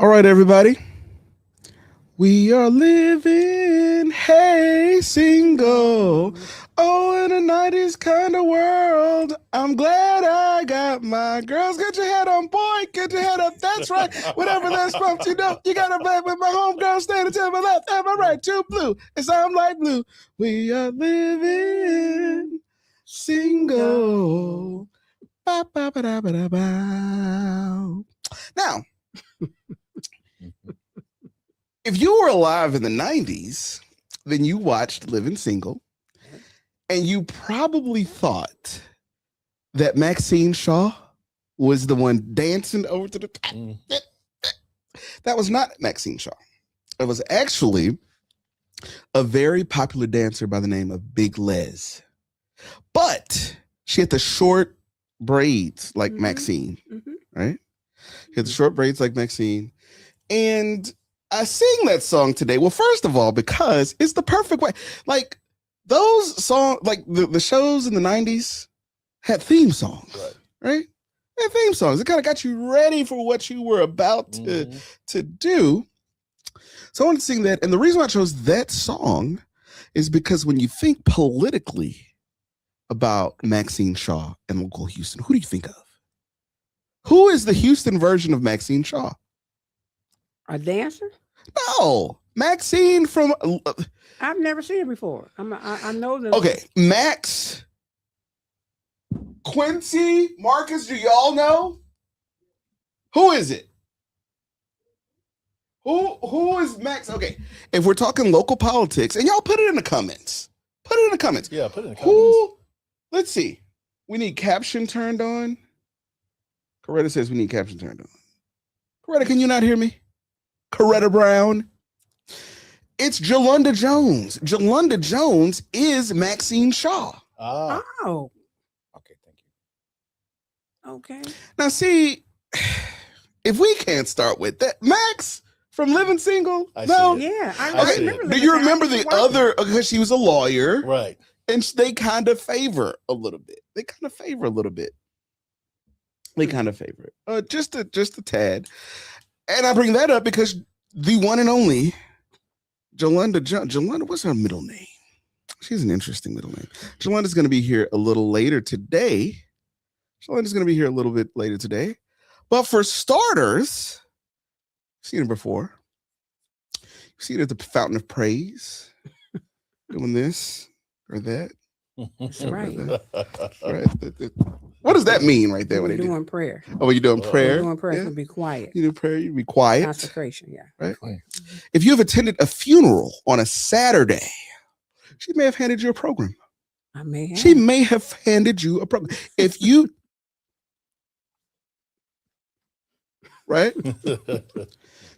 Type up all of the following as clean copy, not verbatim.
All right, everybody. We are living, hey, single. Oh, in a 90s kind of world. I'm glad I got my girls. Get your head on, boy. Get your head up. That's right. Whatever that's pumped, you got to back with my homegirl standing to my left. Am I right? Too blue. It's I'm light blue. We are living single. Ba, ba, ba, da, ba, da, ba. Now, if you were alive in the 90s, then you watched Living Single, and you probably thought that Maxine Shaw was the one dancing over to the top. That was not Maxine Shaw. It was actually a very popular dancer by the name of Big Les. But she had the short braids like Maxine, right? She had the short braids like Maxine. And I sing that song today. Well, first of all, because it's the perfect way. Like those songs, like the shows in the 90s had theme songs, right? They had theme songs. It kind of got you ready for what you were about to do. So I wanted to sing that. And the reason why I chose that song is because when you think politically about Maxine Shaw and local Houston, who do you think of? Who is the Houston version of Maxine Shaw? A dancer? No, Maxine from. I've never seen her before. I know that. Okay, Max, Quincy, Marcus. Do y'all know? Who is it? Who is Max? Okay, if we're talking local politics, and y'all put it in the comments. Put it in the comments. Yeah, put it in the comments. Who? Let's see. We need caption turned on. Coretta says we need caption turned on. Coretta, can you not hear me? Coretta Brown. It's Jalunda Jones. Jalunda Jones is Maxine Shaw. Oh. Okay, thank you. Okay. Now, see, if we can't start with that, Max from Living Single. No. Yeah. Okay. remember Do you remember the other? Because she was a lawyer, Right? And they kind of favor a little bit. They kind of favor a little bit. They kind of favor it, just a tad. And I bring that up because the one and only Jalunda, what's her middle name? She's an interesting middle name. Jalunda's going to be here a little later today. Jalunda's going to be here a little bit later today. But for starters, you've seen her before. You've seen her at the Fountain of Praise, doing this or that. That's right. Right. What does that mean right there? We're when they doing prayer. Oh, you're doing prayer? We're doing prayer. Yeah. So be quiet. You do prayer, you be quiet. Consecration, yeah. Right. If you have attended a funeral on a Saturday, she may have handed you a program. I may have. She may have handed you a program. If you, right?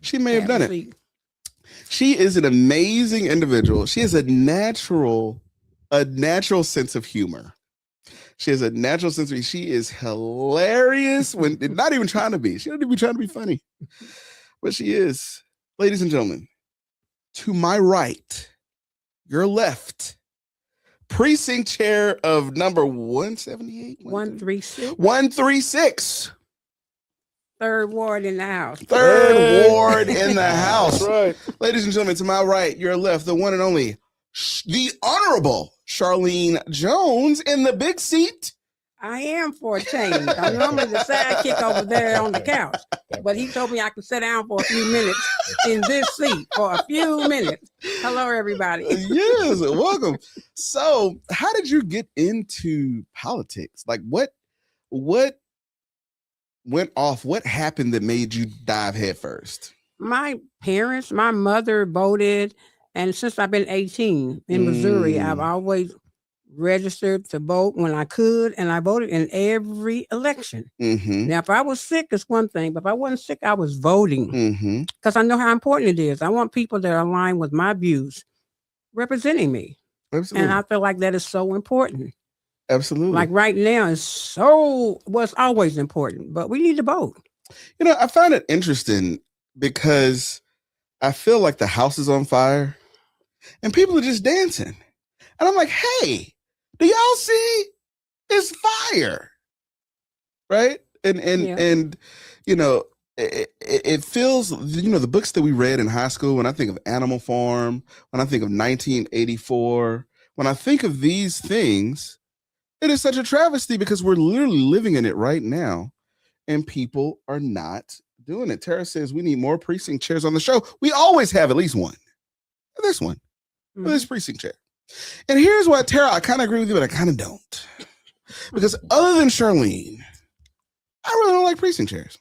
She may have done it. She is an amazing individual. She has a natural sense of humor. She has a natural sense of. She is hilarious when not even trying to be. She don't even be trying to be funny, but she is. Ladies and gentlemen, to my right, your left, precinct chair of number 178, 136. 136. Third ward in the house. Third ward in the house. That's right. Ladies and gentlemen, to my right, your left, the one and only, the Honorable Charlene Jones in the big seat. I am for a change. I'm normally the sidekick over there on the couch, but he told me I could sit down for a few minutes in this seat for a few minutes. Hello, everybody. Yes, welcome. So, how did you get into politics? Like, what went off? What happened that made you dive headfirst? My parents, my mother voted. And since I've been 18 in Missouri, I've always registered to vote when I could, and I voted in every election. Now, if I was sick, it's one thing, but if I wasn't sick, I was voting because I know how important it is. I want people that are aligned with my views representing me. Absolutely. And I feel like that is so important. Absolutely. Like right now, it's always important, but we need to vote. You know, I find it interesting because I feel like the house is on fire. And people are just dancing. And I'm like, hey, do y'all see? It's fire. Right? And you know, it feels, the books that we read in high school. When I think of Animal Farm, when I think of 1984, when I think of these things, it is such a travesty because we're literally living in it right now, and people are not doing it. Tara says we need more precinct chairs on the show. We always have at least one. This one, this precinct chair. And here's what, Tara, I kind of agree with you, but I kind of don't. Because other than Charlene, I really don't like precinct chairs.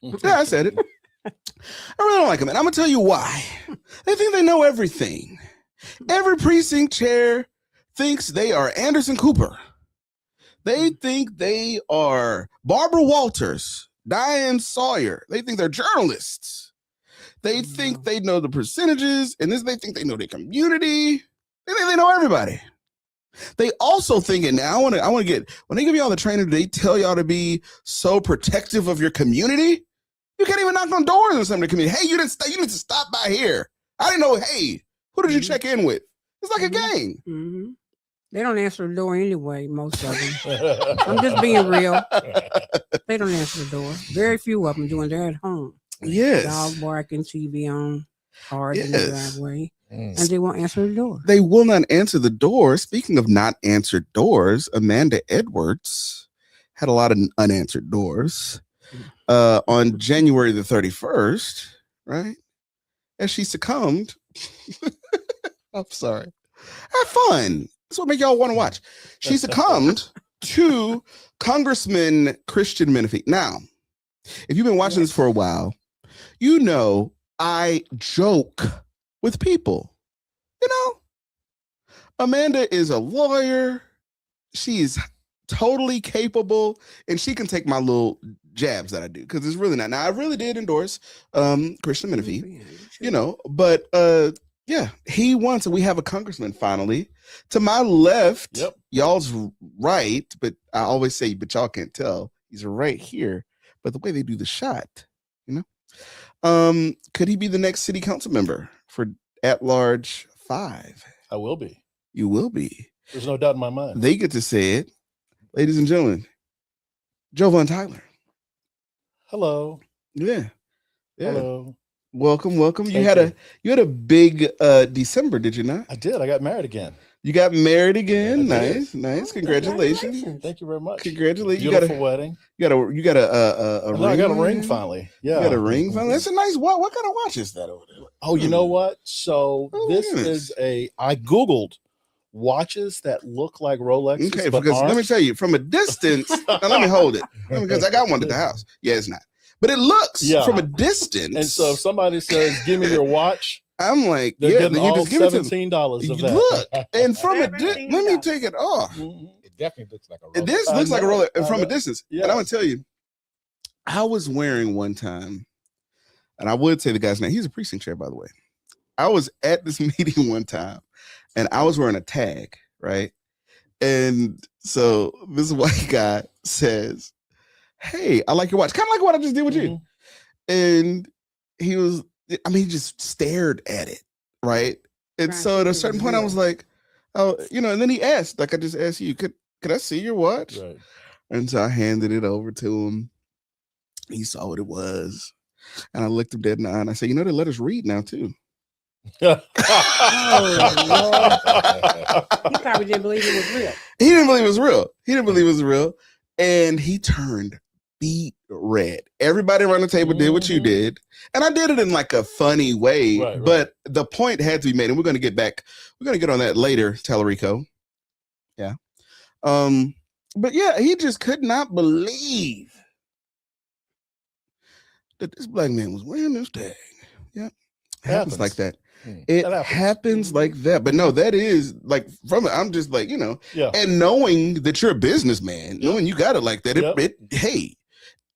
Yeah, I said it. I really don't like them. And I'm going to tell you why. They think they know everything. Every precinct chair thinks they are Anderson Cooper. They think they are Barbara Walters, Diane Sawyer. They think they're journalists. They think they know the percentages, and they think they know their community. They think they know everybody. They also think, and now I want to get, when they give you all the training, they tell y'all to be so protective of your community. You can't even knock on doors in some of the community. Hey, you need to stop by here. I didn't know. Hey, who did you check in with? It's like a gang. Mm-hmm. They don't answer the door anyway, most of them. I'm just being real. They don't answer the door. Very few of them do, and they're at home. Yes. Dog barking, TV on, cars in the driveway, and they won't answer the door. They will not answer the door. Speaking of not answered doors, Amanda Edwards had a lot of unanswered doors on January the 31st, right? As she succumbed. I'm sorry. Have fun. That's what make y'all want to watch. She succumbed to Congressman Christian Menifee. Now, if you've been watching this for a while, you know I joke with people. You know, Amanda is a lawyer. She's totally capable, and she can take my little jabs that I do, because it's really not. Now, I really did endorse Christian Menifee, but yeah, he won. So we have a congressman finally. To my left, y'all's right, but I always say, but y'all can't tell. He's right here. But the way they do the shot, could he be the next city council member for at-large 5? I will be. You will be. There's no doubt in my mind. They get to say it. Ladies and gentlemen, Jovan Tyler. Hello. Yeah. Hello. Welcome. You had a big December, did you not? I did. I got married again. You got married again. Yeah, Nice. Congratulations. Thank you very much. Congratulations. Beautiful wedding. You got a ring. I got a ring finally. Yeah. You got a ring finally. That's a nice watch. What kind of watch is that over there? Oh, you know what? So this is I Googled watches that look like Rolexes. Okay, but because aren't. let me tell you, from a distance, now let me hold it. Because I got one at the house. Yeah, it's not. But it looks from a distance. And so if somebody says, give me your watch, I'm like, they're getting you all just give it to $17 of that. Look, and from a let me take it off. It definitely looks like a Rolex. This looks like a Rolex from a know. distance. Yeah. And I'm gonna tell you, I was wearing one time, and I would say the guy's name. He's a precinct chair, by the way. I was at this meeting one time, and I was wearing a tag, right? And so this white guy says, "Hey, I like your watch," kind of like what I just did with you. And he just stared at it, right? And so at a certain point, I was like, "Oh, and then he asked, like I just asked you, could I see your watch?" Right. And so I handed it over to him. He saw what it was, and I looked him dead in the eye, and I said, they let us read now too. Oh, Lord. He probably didn't believe it was real. He didn't believe it was real. And he turned beet red. Everybody around the table did what you did. And I did it in like a funny way. Right. But the point had to be made. And we're going to get on that later, Tallarico. Yeah. But yeah, he just could not believe that this black man was wearing this tag. Yeah. Happens like that. It happens like that. But no, that is like I'm just like, and knowing that you're a businessman, knowing you got it like that, hey,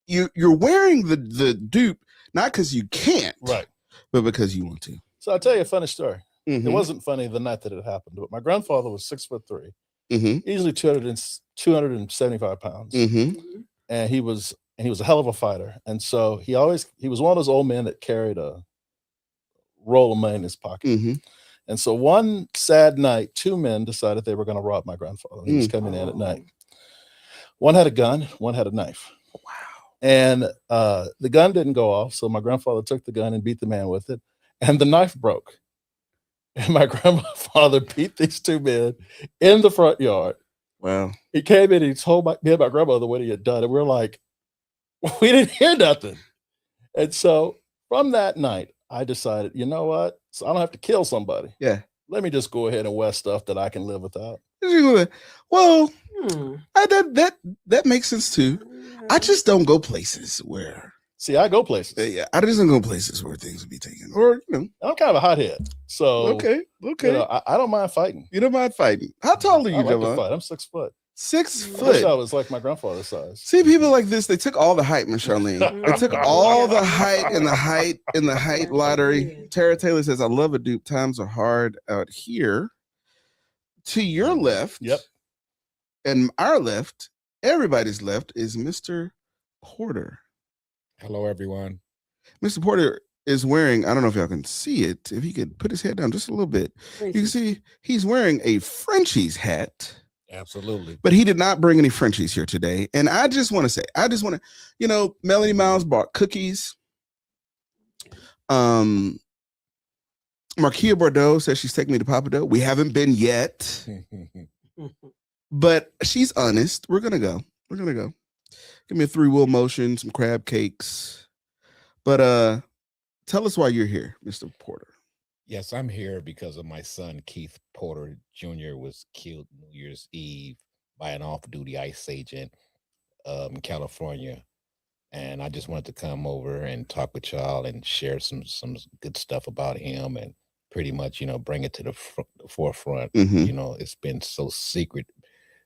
you're wearing the dupe, not because you can't, right, but because you want to. So I'll tell you a funny story. Mm-hmm. It wasn't funny the night that it happened, but my grandfather was 6'3", mm-hmm. easily 275 pounds. Mm-hmm. And he was a hell of a fighter. And so he was one of those old men that carried a roll of money in his pocket. Mm-hmm. And so one sad night, 2 men decided they were going to rob my grandfather. He was coming in at night. One had a gun, one had a knife. Wow. And the gun didn't go off. So my grandfather took the gun and beat the man with it. And the knife broke. And my grandfather beat these two men in the front yard. Wow. He came in and he told me and my grandmother what he had done. And we're like, we didn't hear nothing. And so from that night, I decided, you know what? So I don't have to kill somebody. Yeah. Let me just go ahead and wear stuff that I can live without. Well, that makes sense too. I just don't go places where. See, I go places. Yeah, I just don't go places where things would be taken. Or I'm kind of a hothead. So okay. You know, I don't mind fighting. You don't mind fighting. How tall are you, I like to Javon? fight. I'm 6 foot. 6 I wish foot. I was like my grandfather's size. See, people like this, they took all the hype, Miss Charlene. They took all the hype in the height lottery. Tara Taylor says, I love a dupe. Times are hard out here. To your left, Yep. And our left, everybody's left, is Mr. Porter. Hello, everyone. Mr. Porter is wearing, I don't know if y'all can see it, if he could put his head down just a little bit. You can see he's wearing a Frenchies hat. Absolutely. But he did not bring any Frenchies here today. And I just want to say, Melanie Miles bought cookies. Marquia Bordeaux says she's taking me to Papa Dough. We haven't been yet. But she's honest. We're gonna go. Give me a 3-wheel motion, some crab cakes. But tell us why you're here, Mr. Porter. Yes, I'm here because of my son, Keith Porter Jr. was killed New Year's Eve by an off-duty ICE agent in California. And I just wanted to come over and talk with y'all and share some good stuff about him and pretty much, bring it to the forefront. Mm-hmm. It's been so secret.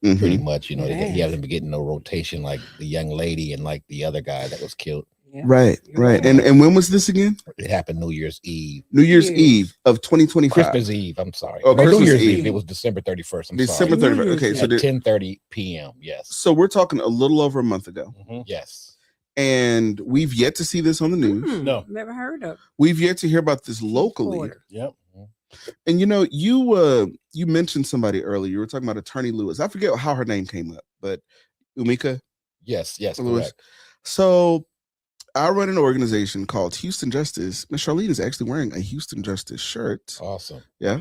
Mm-hmm. Pretty much, he hasn't been getting no rotation like the young lady and like the other guy that was killed. Yeah. Right. And when was this again? It happened New Year's Eve. New Year's Eve of 2025. Christmas Eve. I'm sorry. Oh, No, Christmas New Year's Eve. Eve. It was December 31st. December 31st. Okay, so at 10:30 p.m. Yes. So we're talking a little over a month ago. Mm-hmm. Yes. And we've yet to see this on the news. No. Never heard of. We've yet to hear about this locally. Porter. Yep. And you mentioned somebody earlier. You were talking about Attorney Lewis. I forget how her name came up, but Umika. Yes, Lewis. correct. So I run an organization called Houston Justice. Miss Charlene is actually wearing a Houston Justice shirt. Awesome. Yeah.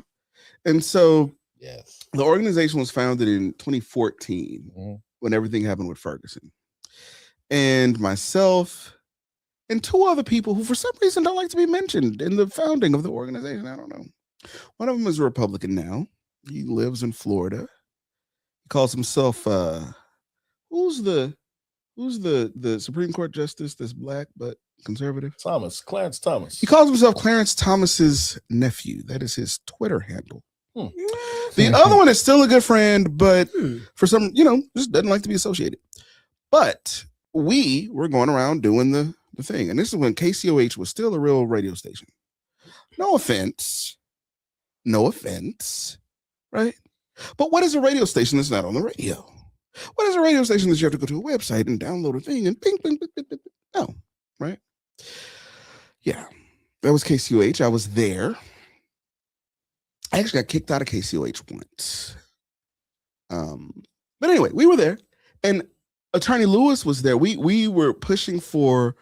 And so Yes. the organization was founded in 2014 when everything happened with Ferguson. And myself and 2 other people who for some reason don't like to be mentioned in the founding of the organization. I don't know. One of them is a Republican now. He lives in Florida. He calls himself who's the Supreme Court justice that's black but conservative? Clarence Thomas. He calls himself Clarence Thomas's nephew. That is his Twitter handle. The other one is still a good friend, but for some, just doesn't like to be associated. But we were going around doing the thing. And this is when KCOH was still a real radio station. No offense, right? But what is a radio station that's not on the radio? What is a radio station that you have to go to a website and download a thing and ping, ping, ping, ping, ping? No, right? Yeah, that was KCOH. I was there. I actually got kicked out of KCOH once. But anyway, we were there. And Attorney Lewis was there. We were pushing for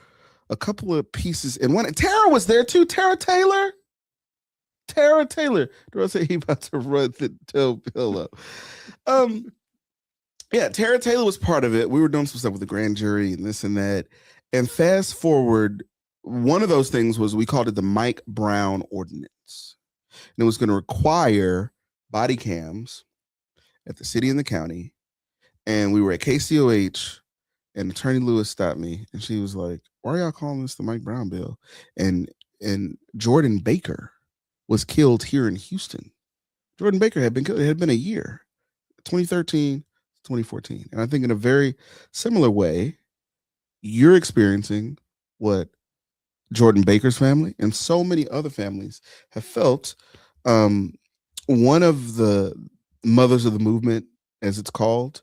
a couple of pieces. And Tara was there too. Tara Taylor. Do I say he about to run the toe pillow? Yeah, Tara Taylor was part of it. We were doing some stuff with the grand jury and this and that. And fast forward, one of those things was we called it the Mike Brown Ordinance. And it was going to require body cams at the city and the county. And we were at KCOH and Attorney Lewis stopped me and she was like, why are y'all calling this the Mike Brown bill? And Jordan Baker was killed here in Houston. Jordan Baker had been killed. It had been a year, 2013, 2014. And I think in a very similar way, you're experiencing what Jordan Baker's family and so many other families have felt. One of the mothers of the movement, as it's called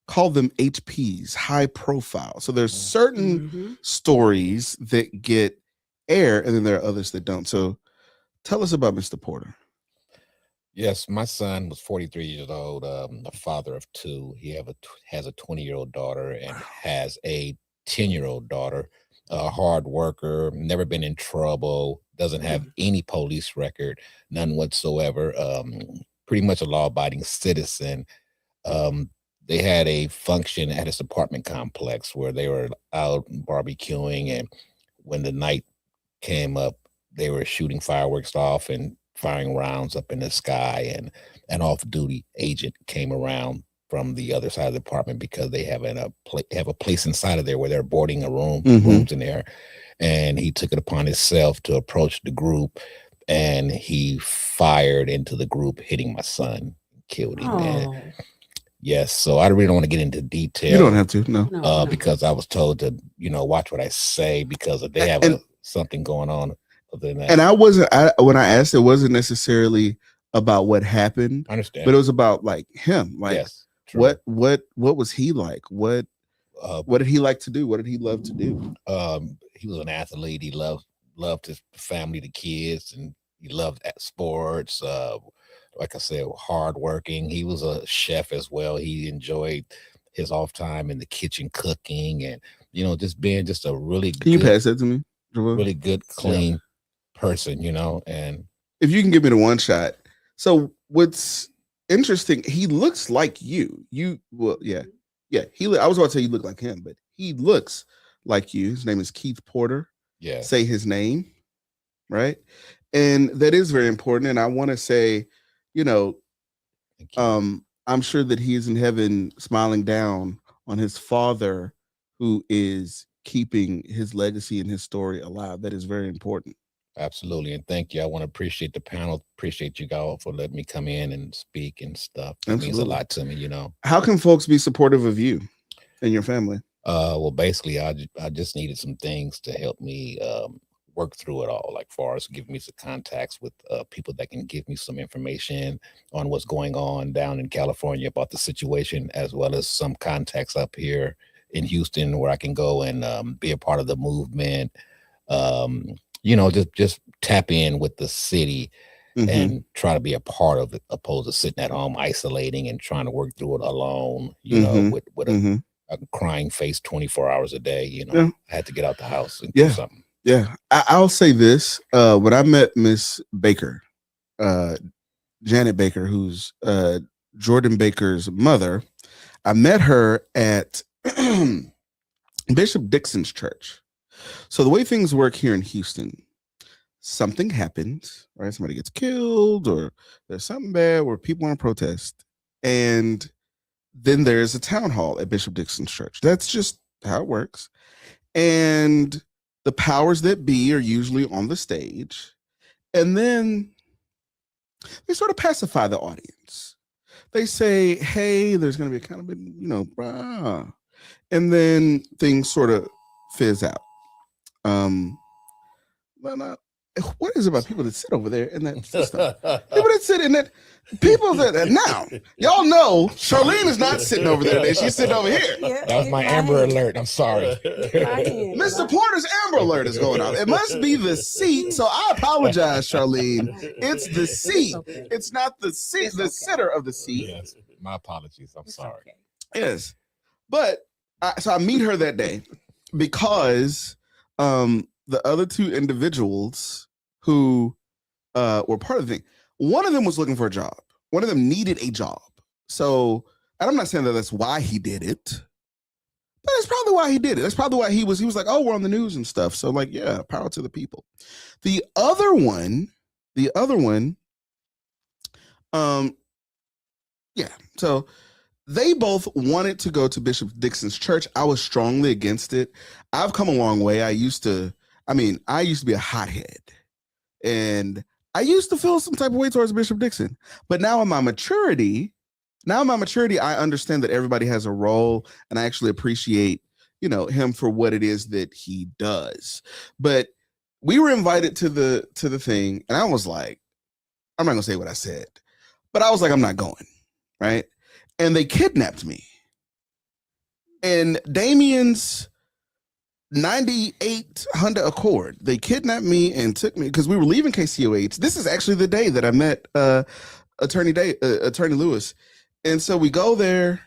them HPs, high profile. So there's certain stories that get air and then there are others that don't. So tell us about Mr. Porter. Yes, my son was 43 years old, the father of 2. He has a 20-year-old daughter and has a 10-year-old daughter, a hard worker, never been in trouble, doesn't have any police record, none whatsoever. Pretty much a law-abiding citizen. They had a function at his apartment complex where they were out barbecuing, and when the night came up, they were shooting fireworks off and firing rounds up in the sky, and an off-duty agent came around from the other side of the apartment because they have a place inside of there where they're boarding a room, rooms in there, and he took it upon himself to approach the group, and he fired into the group, hitting my son, killed him. And yes, so I really don't want to get into detail. You don't have to, no. Because I was told to, watch what I say because they have something going on other than that. And when I asked, it wasn't necessarily about what happened. I understand, but it was about like him, like yes, what was he like? What did he like to do? What did he love to do? He was an athlete. He loved his family, the kids, and he loved sports. Like I said, hardworking. He was a chef as well. He enjoyed his off time in the kitchen cooking, and just being just a really Can you pass that to me, Javon? Really good, clean person, and if you can give me the one shot. So what's interesting, he looks like you. I was about to say you look like him, but he looks like you. His name is Keith Porter. Yeah. Say his name, right? And that is very important. And I want to say, I'm sure that he is in heaven smiling down on his father who is keeping his legacy and his story alive. That is very important. Absolutely. And thank you. I want to appreciate the panel. Appreciate you all for letting me come in and speak and stuff. It means a lot to me, How can folks be supportive of you and your family? Well, basically, I just needed some things to help me work through it all, like far as giving me some contacts with people that can give me some information on what's going on down in California about the situation, as well as some contacts up here in Houston where I can go and be a part of the movement. Just tap in with the city and try to be a part of it, opposed to sitting at home isolating and trying to work through it alone, with a crying face 24 hours a day. I had to get out the house and do something. Yeah. I'll say this. When I met Miss Baker, Janet Baker, who's Jordan Baker's mother, I met her at Bishop Dixon's church. So the way things work here in Houston, something happens, right? Somebody gets killed or there's something bad where people want to protest. And then there's a town hall at Bishop Dixon's church. That's just how it works. And the powers that be are usually on the stage. And then they sort of pacify the audience. They say, hey, there's going to be a kind of, and then things sort of fizz out. What is it about people that sit over there and that stuff? People that sit in that, people that now, y'all know Charlene is not sitting over there today. She's sitting over here. That was my Amber Alert. I'm sorry. Mr. Porter's Amber Alert is going on. It must be the seat. So I apologize, Charlene. It's the seat. It's not the seat, the sitter of the seat. Yes. My apologies. I'm sorry. Yes. But so I meet her that day because the other two individuals who were part of the thing, one of them was looking for a job. One of them needed a job. So, and I'm not saying that that's why he did it, but that's probably why he did it. That's probably why he was like, oh, we're on the news and stuff. So like, yeah, power to the people. The other one, so they both wanted to go to Bishop Dixon's church. I was strongly against it. I've come a long way. I used to be a hothead, and I used to feel some type of way towards Bishop Dixon. But now in my maturity, I understand that everybody has a role, and I actually appreciate, him for what it is that he does. But we were invited to the thing, and I was like, I'm not gonna say what I said, but I was like, I'm not going, right? And they kidnapped me. And Damien's 98 Honda Accord, they kidnapped me and took me because we were leaving KCOH. This is actually the day that I met Attorney Lewis. And so we go there,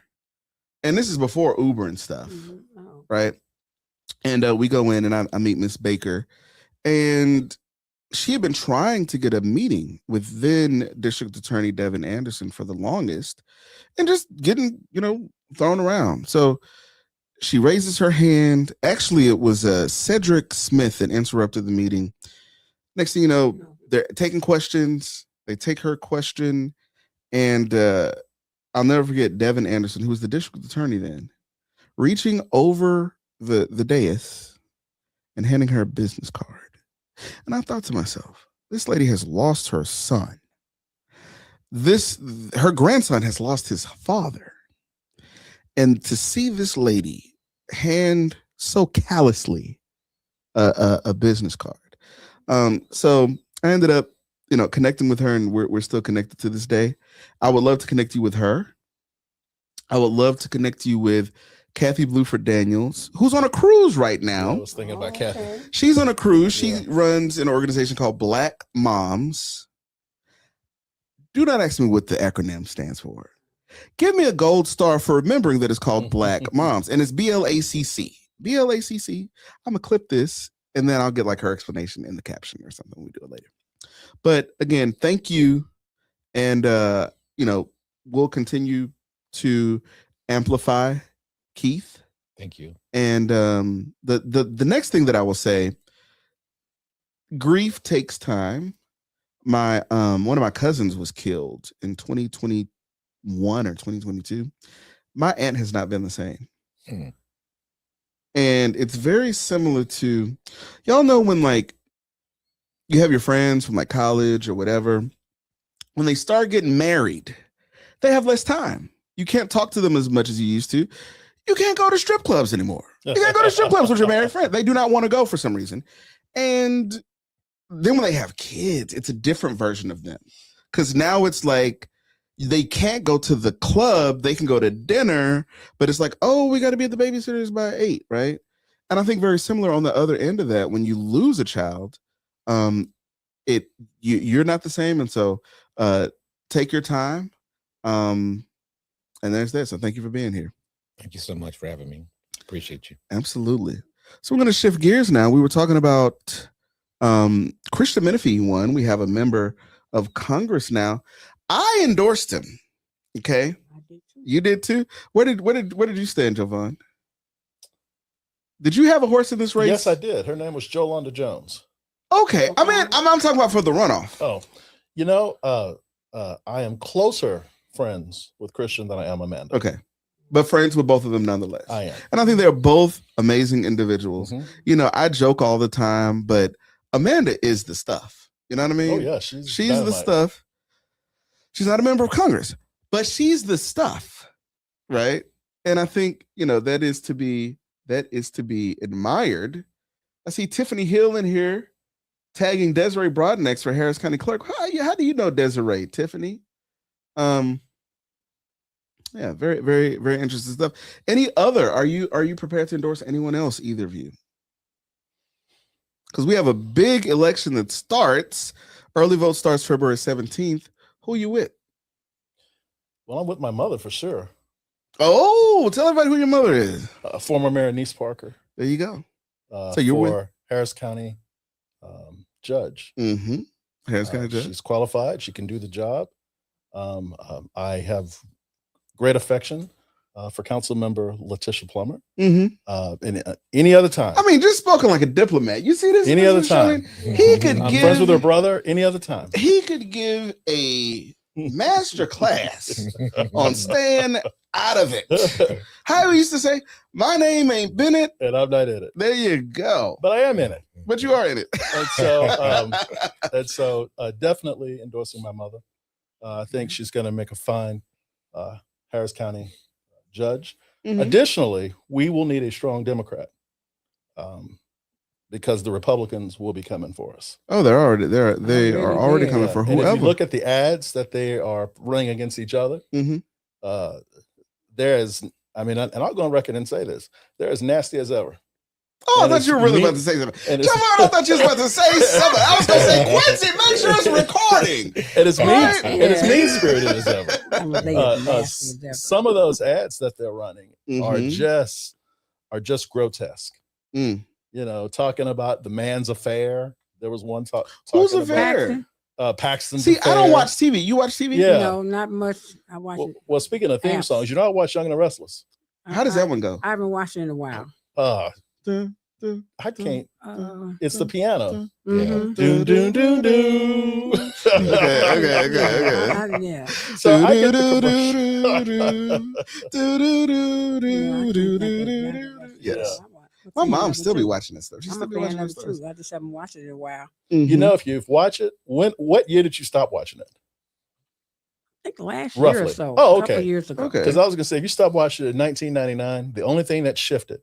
and this is before Uber and stuff, right? And we go in, and I meet Miss Baker, and she had been trying to get a meeting with then District Attorney Devin Anderson for the longest, and just getting, thrown around. So she raises her hand. Actually, it was Cedric Smith that interrupted the meeting. Next thing you know, they're taking questions. They take her question, and I'll never forget Devin Anderson, who was the district attorney then, reaching over the dais and handing her a business card. And I thought to myself, this lady has lost her son. Her grandson has lost his father. And to see this lady hand so callously a business card. So I ended up, connecting with her, and we're still connected to this day. I would love to connect you with her. I would love to connect you with Kathy Bluford Daniels, who's on a cruise right now. I was thinking about Kathy. She's on a cruise. She runs an organization called Black Moms. Do not ask me what the acronym stands for. Give me a gold star for remembering that it's called Black Moms, and it's BLACC. BLACC. I'm gonna clip this, and then I'll get like her explanation in the caption or something. We do it later. But again, thank you, and we'll continue to amplify Keith. Thank you. And the next thing that I will say, grief takes time. My one of my cousins was killed in 2021 or 2022. My aunt has not been the same. And it's very similar to, y'all know when like you have your friends from like college or whatever, when they start getting married, they have less time. You can't talk to them as much as you used to. You can't go to strip clubs anymore. You can't go to strip clubs with your married friend. They do not want to go for some reason. And then when they have kids, it's a different version of them. Because now it's like they can't go to the club. They can go to dinner, but it's like, oh, we got to be at the babysitter's by 8, right? And I think very similar on the other end of that, when you lose a child, you're not the same. And so take your time. And there's that. So thank you for being here. Thank you so much for having me. Appreciate you. Absolutely. So we're going to shift gears now. We were talking about Christian Menifee won. We have a member of Congress now. I endorsed him. Okay. I did too. You did too? Where did you stand, Jovan? Did you have a horse in this race? Yes, I did. Her name was Jolanda Jones. Okay. I mean, I'm talking about for the runoff. Oh, I am closer friends with Christian than I am Amanda. Okay. But friends with both of them nonetheless. I am. And I think they're both amazing individuals. Mm-hmm. I joke all the time, but Amanda is the stuff. You know what I mean? Oh, yeah. She's the dynamite. stuff. She's not a member of Congress, but she's the stuff, right? And I think, that is to be admired. I see Tiffany Hill in here tagging Desiree Broadnex for Harris County Clerk. How do you know Desiree, Tiffany? Yeah, very, very, very interesting stuff. Any other? Are you prepared to endorse anyone else, either of you? Because we have a big election that starts. Early vote starts February 17th. Who are you with? Well, I'm with my mother for sure. Oh, tell everybody who your mother is. Former Mayor Niece Parker. There you go. So you're with Harris County judge. Mm-hmm. Harris County judge. She's qualified. She can do the job. I have great affection for Council Member Letitia Plummer. Mm-hmm. Any other time. I mean, just spoken like a diplomat. You see this? Any other time. He could I'm give. friends with her brother. Any other time. He could give a master class on staying out of it. How we used to say, my name ain't Bennett. And I'm not in it. There you go. But I am in it. But you are in it. And so definitely endorsing my mother. I think she's going to make a fine Harris County judge. Mm-hmm. Additionally, we will need a strong Democrat because the Republicans will be coming for us. Oh, they are already coming for And whoever. if you look at the ads that they are running against each other, Mm-hmm. there is, I mean, and I'll go on record and say this, they're as nasty as ever. Oh, And I thought it's you were really me- about to say something. and Come it's- on, I thought you was about to say something. I was going to say, Quincy, make sure it's recording. And it's mean, Right? and it's mean spirited as ever. They Uh, as nasty as ever. some of those ads that they're running are Mhm. just grotesque. Mm. You know, talking about the man's affair. There was one Whose talking affair? about Paxton's See, affair. I don't watch TV. You watch TV? Yeah. No, not much. I watch it. Well, speaking of theme Apps. songs, you know, I watch Young and the Restless. How does that one go? I haven't watched it in a while. I can't. Uh, It's the piano. mhm. Doom, doom, doom, doom. Okay. Yeah. So I get Yes. Yeah. My mom still be watching this stuff. She I'm still a be fan watching of this it stuff. too. I just haven't watched it in a while. You know, if you've watched it, what year did you stop watching it? I think last year or Roughly. so. Oh, A couple okay. years ago. Okay. Because I was gonna say, if you stopped watching it in 1999, the only thing that shifted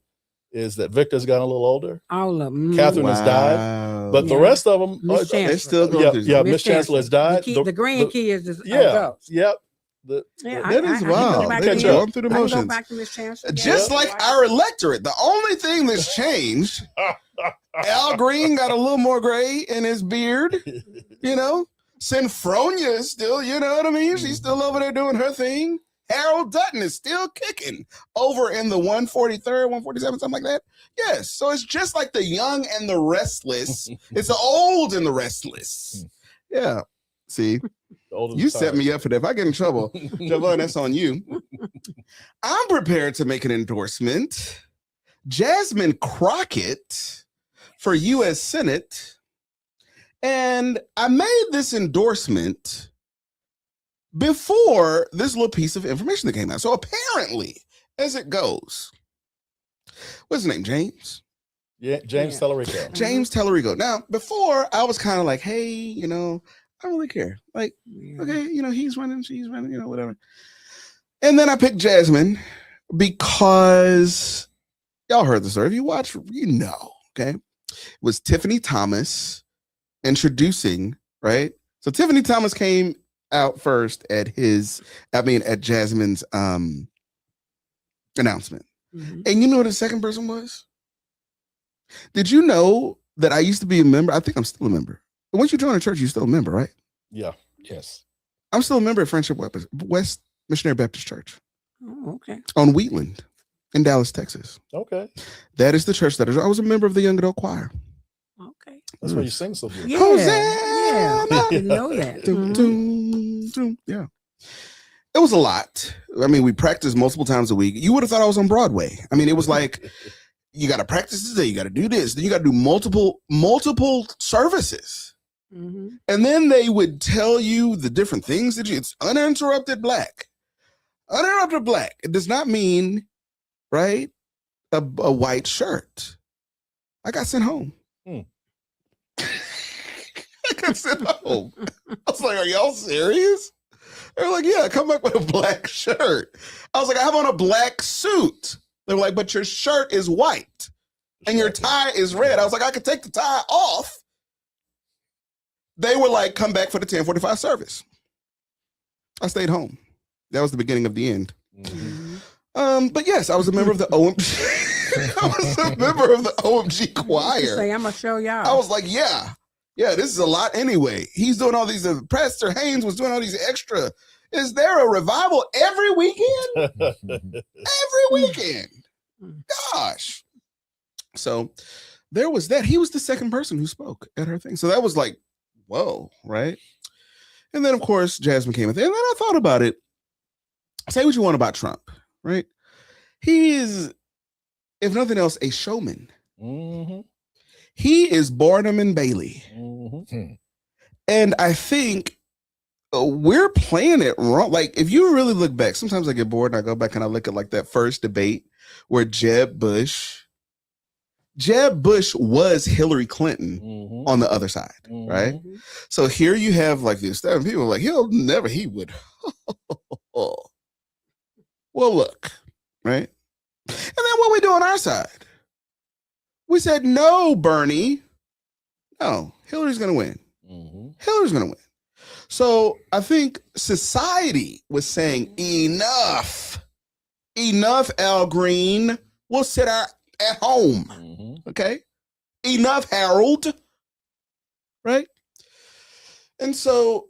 is that Victor's gotten a little older. All of them. Catherine has died, but the Yeah. rest of them, Miss they're Chancellor. still going through. yeah, Miss Miss Chancellor has died. The grandkids is Yeah, adults. yep. Yeah, That is I can wild. go back They're to catch up. going through the I can go motions. back to Miss Chancellor. Just Yeah. like our electorate. The only thing that's changed, Al Green got a little more gray in his beard, you know. Sinfronia is still, you know what I mean? She's still over there doing her thing. Harold Dutton is still kicking over in the 143rd, 147, something like that. Yes. So it's just like the young and the restless. It's the old and the restless. Yeah. See, you set me up for that. If I get in trouble, Javon, that's on you. I'm prepared to make an endorsement. Jasmine Crockett for U.S. Senate. And I made this endorsement before this little piece of information that came out. So apparently, as it goes, what's his name? James? Yeah, James Yeah. Tellerico. James Tellerico. Now, before I was kind of like, hey, you know, I don't really care. Like, Yeah. okay, you know, he's running, she's running, you know, whatever. And then I picked Jasmine because y'all heard the story. If you watch, you know, okay? It was Tiffany Thomas introducing, right? So Tiffany Thomas came out first at Jasmine's announcement. Mhm. And you know what the second person was? Did you know that I used to be a member? I think I'm still a member. But once you join a church, you're still a member, right? Yeah. Yes. I'm still a member of Friendship West Missionary Baptist Church Oh, okay. on Wheatland in Dallas, Texas. Okay. That is the church that I was a member of the Young Adult Choir. Okay. That's why you sing so good. Yeah. Hosanna! Yeah. I didn't know that. Dum, Mhm. dum, dum. Yeah. It was a lot. I mean, we practiced multiple times a week. You would have thought I was on Broadway. I mean, it was like, you got to practice today, you got to do this, then you got to do multiple services. Mhm. And then they would tell you the different things that it's uninterrupted black. Uninterrupted black. It does not mean, right, a white shirt. I got sent home. I got sent home. I was like, are y'all serious? They were like, yeah, come back with a black shirt. I was like, I have on a black suit. They were like, but your shirt is white and your tie is red. I was like, I could take the tie off. They were like, come back for the 10:45 service. I stayed home. That was the beginning of the end. Mhm. But yes, I was a member of the OMG. I was a member of the OMG You choir. say I'm gonna show y'all. I was like, yeah, this is a lot anyway. He's doing all these, Pastor Haynes was doing all these extra. Is there a revival every weekend? Every weekend. Gosh. So there was that. He was the second person who spoke at her thing. So that was like, whoa, right? And then, of course, Jasmine came in there. And then I thought about it. Say what you want about Trump, right? He is, if nothing else, a showman. Mm-hmm. He is Barnum and Bailey. Mm-hmm. And I think we're playing it wrong. Like, if you really look back, sometimes I get bored and I go back and I look at like that first debate where Jeb Bush was Hillary Clinton Mm-hmm. on the other side, right? Mhm. So here you have like these people like, he would. Well, look, right? And then what we do on our side? We said, no, Bernie. No, Hillary's going to win. Mm-hmm. Hillary's going to win. So I think society was saying, enough, Al Green. We'll sit at home. Mm-hmm. Okay. Enough, Harold. Right. And so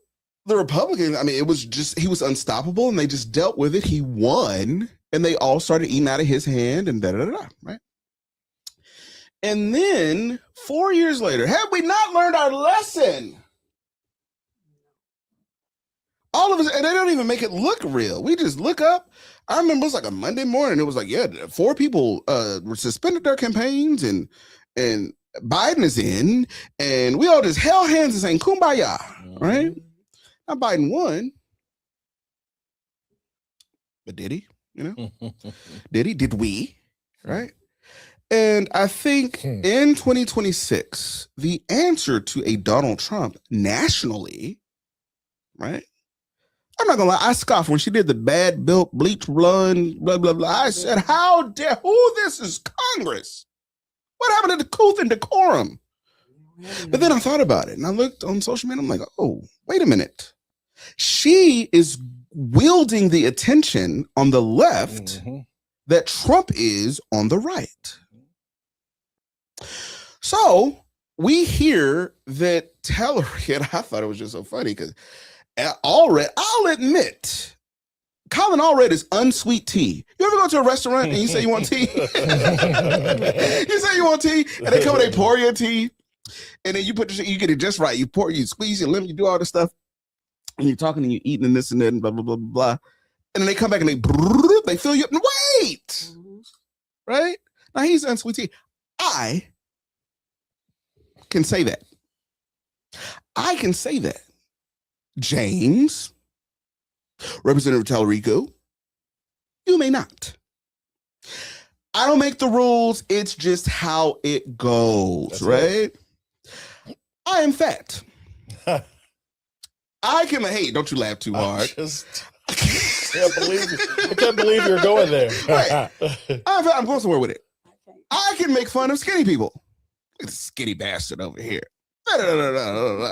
the Republicans, I mean, it was just, he was unstoppable and they just dealt with it. He won and they all started eating out of his hand and da-da-da-da, right? And then 4 years later, have we not learned our lesson? All of us, and they don't even make it look real. We just look up. I remember it was like a Monday morning. It was like, yeah, 4 people were suspended their campaigns, and Biden is in, and we all just held hands and saying kumbaya, right? Now Biden won, but did he? You know, did he? Did we? Right? And I think in 2026, the answer to a Donald Trump nationally, right? I'm not gonna lie, I scoffed when she did the bad built bleach blonde, blah, blah, blah. I said, how dare, who this is Congress? What happened to the couth and decorum? But then I thought about it and I looked on social media. I'm like, oh, wait a minute. She is wielding the attention on the left that Trump is on the right. So we hear that Tellerick, and I thought it was just so funny because Allred, I'll admit, Colin Allred is unsweet tea. You ever go to a restaurant and you say you want tea? You say you want tea, and they come and they pour your tea, and then you you get it just right. You squeeze your lemon, you do all this stuff, and you're talking and you're eating and this and that and blah blah blah blah blah, and then they come back and they fill you up. And wait, right now he's unsweet tea. I can say that. I can say that. James, Representative Tallarico, you may not. I don't make the rules. It's just how it goes, that's right? I am fat. I can, hey, don't you laugh too hard. I can't believe you're going there. Right. I'm going somewhere with it. I can make fun of skinny people. Look at this skinny bastard over here.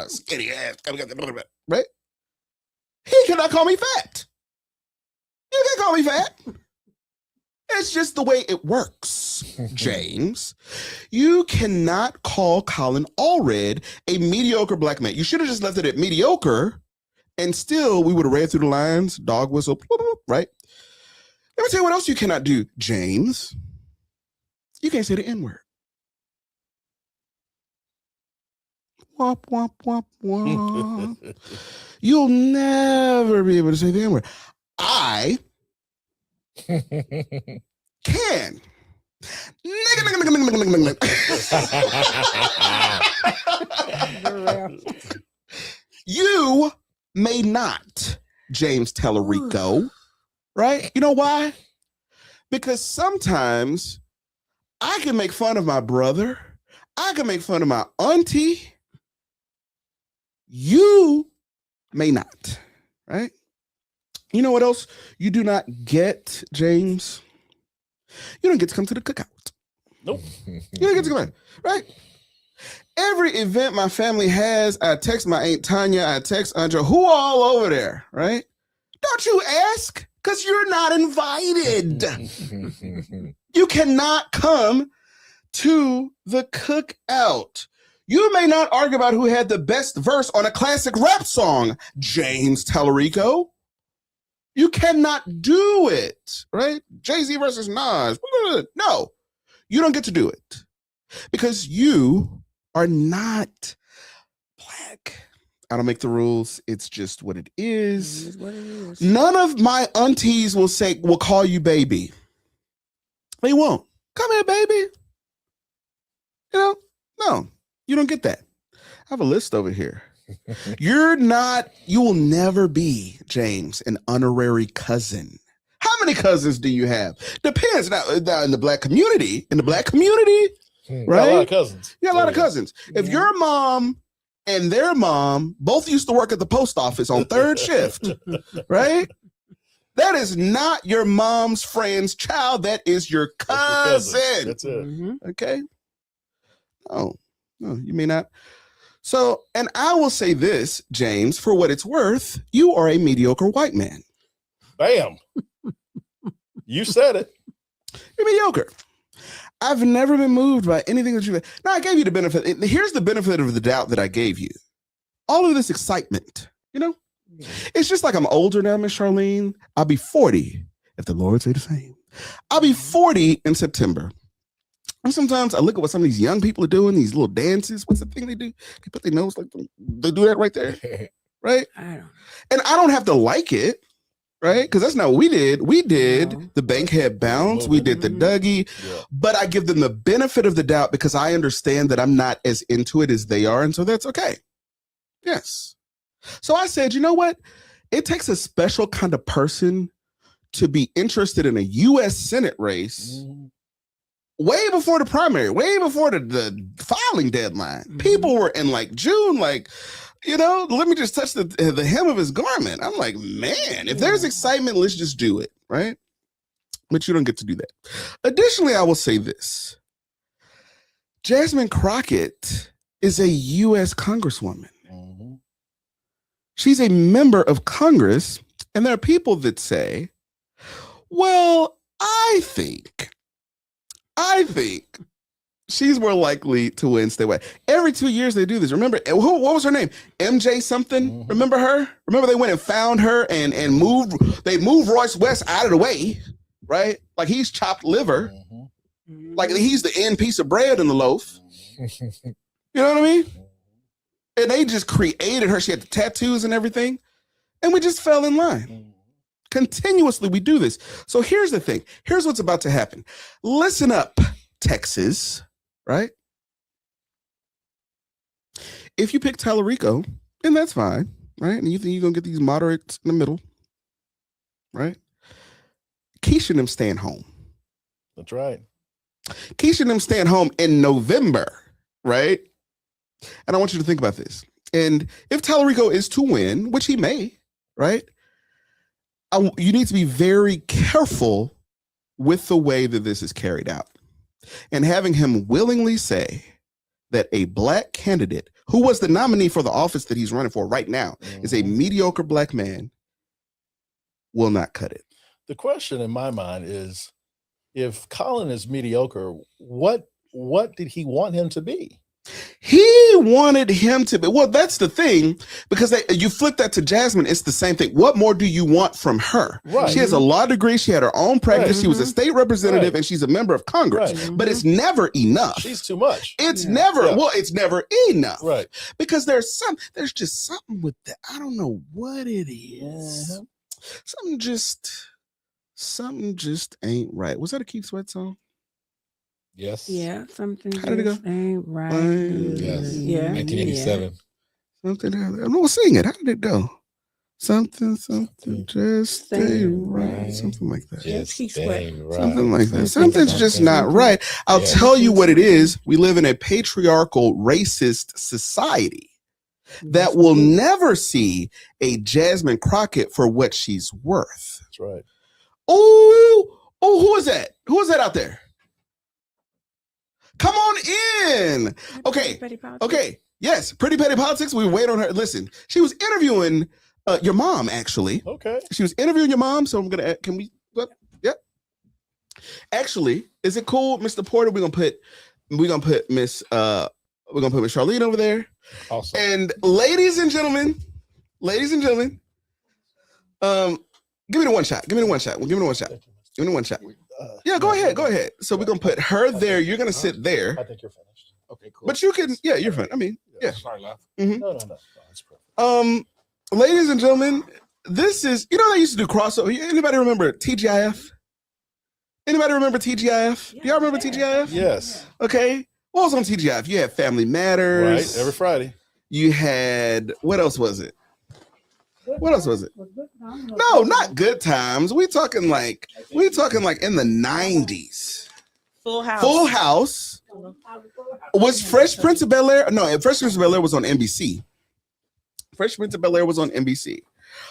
Skinny ass. Right? He cannot call me fat. You can call me fat. It's just the way it works, James. You cannot call Colin Allred a mediocre black man. You should have just left it at mediocre, and still we would have read through the lines, dog whistle, right? Let me tell you what else you cannot do, James. You can't say the N-word. Womp, womp, womp, womp. You'll never be able to say the N-word. I can. You may not, James Tellerico, right? You know why? Because sometimes I can make fun of my brother. I can make fun of my auntie. You may not, right? You know what else you do not get, James? You don't get to come to the cookout. Nope. You don't get to come in, right? Every event my family has, I text my Aunt Tanya, I text Andrea, who all over there, right? Don't you ask, because you're not invited. You cannot come to the cookout. You may not argue about who had the best verse on a classic rap song, James Tellerico. You cannot do it, right? Jay-Z versus Nas. No, you don't get to do it because you are not black. I don't make the rules. It's just what it is. It is what it is. None of my aunties will call you baby. They won't. Come here, baby. You know, no, you don't get that. I have a list over here. You will never be, James, an honorary cousin. How many cousins do you have? Depends. Now in the black community, right? Got a lot of cousins. You got a lot of cousins. If your mom and their mom both used to work at the post office on third shift, right? That is not your mom's friend's child. That is your cousin. That's it. Mm-hmm. Okay. No, you may not. So, and I will say this, James, for what it's worth, you are a mediocre white man. Bam. You said it. You're mediocre. I've never been moved by anything that you've. Now, I gave you the benefit. Here's the benefit of the doubt that I gave you. All of this excitement, you know? It's just like I'm older now, Miss Charlene. I'll be 40, if the Lord say the same. I'll be 40 in September. And sometimes I look at what some of these young people are doing, these little dances. What's the thing they do? They put their nose like they do that right there, right? I don't. And I don't have to like it, right? Because that's not what we did. We did No. the Bankhead bounce. We did the Mhm. Dougie. Yeah. But I give them the benefit of the doubt because I understand that I'm not as into it as they are. And so that's okay. Yes. So I said, you know what? It takes a special kind of person to be interested in a U.S. Senate race Mhm. way before the primary, way before the filing deadline. Mhm. People were in like June, like, let me just touch the hem of his garment. I'm like, man, if there's excitement, let's just do it, right? But you don't get to do that. Additionally, I will say this. Jasmine Crockett is a U.S. Congresswoman. Mhm. She's a member of Congress, and there are people that say, well, I think she's more likely to win statewide. Every 2 years they do this. Remember, what was her name? MJ something? Mhm. Remember her? Remember they went and found her and they moved Royce West out of the way, right? Like he's chopped liver. Mhm. Like he's the end piece of bread in the loaf. Mhm. You know what I mean? And they just created her. She had the tattoos and everything. And we just fell in line. Mhm. Continuously, we do this. So here's the thing. Here's what's about to happen. Listen up, Texas, right? If you pick Tallarico, and that's fine, right? And you think you're going to get these moderates in the middle, right? Keisha and them staying home. That's right. Keisha and them staying home in November, right? And I want you to think about this. And if Tallarico is to win, which he may, right? You need to be very careful with the way that this is carried out. And having him willingly say that a black candidate who was the nominee for the office that he's running for right now is a Mhm. mediocre black man will not cut it. The question in my mind is, if Colin is mediocre, what did he want him to be? He wanted him to be, well, that's the thing, because you flip that to Jasmine, it's the same thing. What more do you want from her? Right. She has a law degree. She had her own practice. Right. She was a state representative Right. and she's a member of Congress, Right. but it's never enough. She's too much. It's Yeah. never, Yeah. well, it's never enough. Right. Because there's just something with that. I don't know what it is. Mhm. Something just ain't right. Was that a Keith Sweat song? Yes. Yeah, something How did it go? just ain't right. Yes. Yeah. 1987. Something. No, sing it. How did it go? Something just ain't Ain't right. right. Something like that. Yeah. Just Keith Sweat. ain't right. Something like that. Something- Something's just not something. right. I'll Yeah. tell you what it is. We live in a patriarchal, racist society that will never see a Jasmine Crockett for what she's worth. That's right. Oh, who is that? Who is that out there? Come on in. Okay. Petty politics. Okay. Yes. Pretty Petty Politics. We wait on her. Listen, she was interviewing your mom, actually. Okay. She was interviewing your mom. So I'm going to, can we, yep. Actually, is it cool, Mr. Porter? We're going to put Miss Charlene over there. Awesome. And ladies and gentlemen, give me the one shot. Give me the one shot. Well, give me the one shot. Thank you, Mr. Give me the one shot. Yeah, no, go ahead. no, Go ahead. So we're going to put her there. You're going to sit there. I think you're finished. Okay, cool. But you can, yeah, you're fine. I mean, yeah. Sorry, left. No, that's perfect. Ladies and gentlemen, this is, they used to do crossover. Anybody remember TGIF? Anybody remember TGIF? Do y'all remember TGIF? Yes. Okay. What was on TGIF? You had Family Matters. Right. Every Friday. You had, what else was it? What else was it? No, not Good Times. We talking like in the 90s. Full House. Full House. Was Fresh Prince of Bel-Air? No, Fresh Prince of Bel-Air was on NBC. Fresh Prince of Bel-Air was on NBC.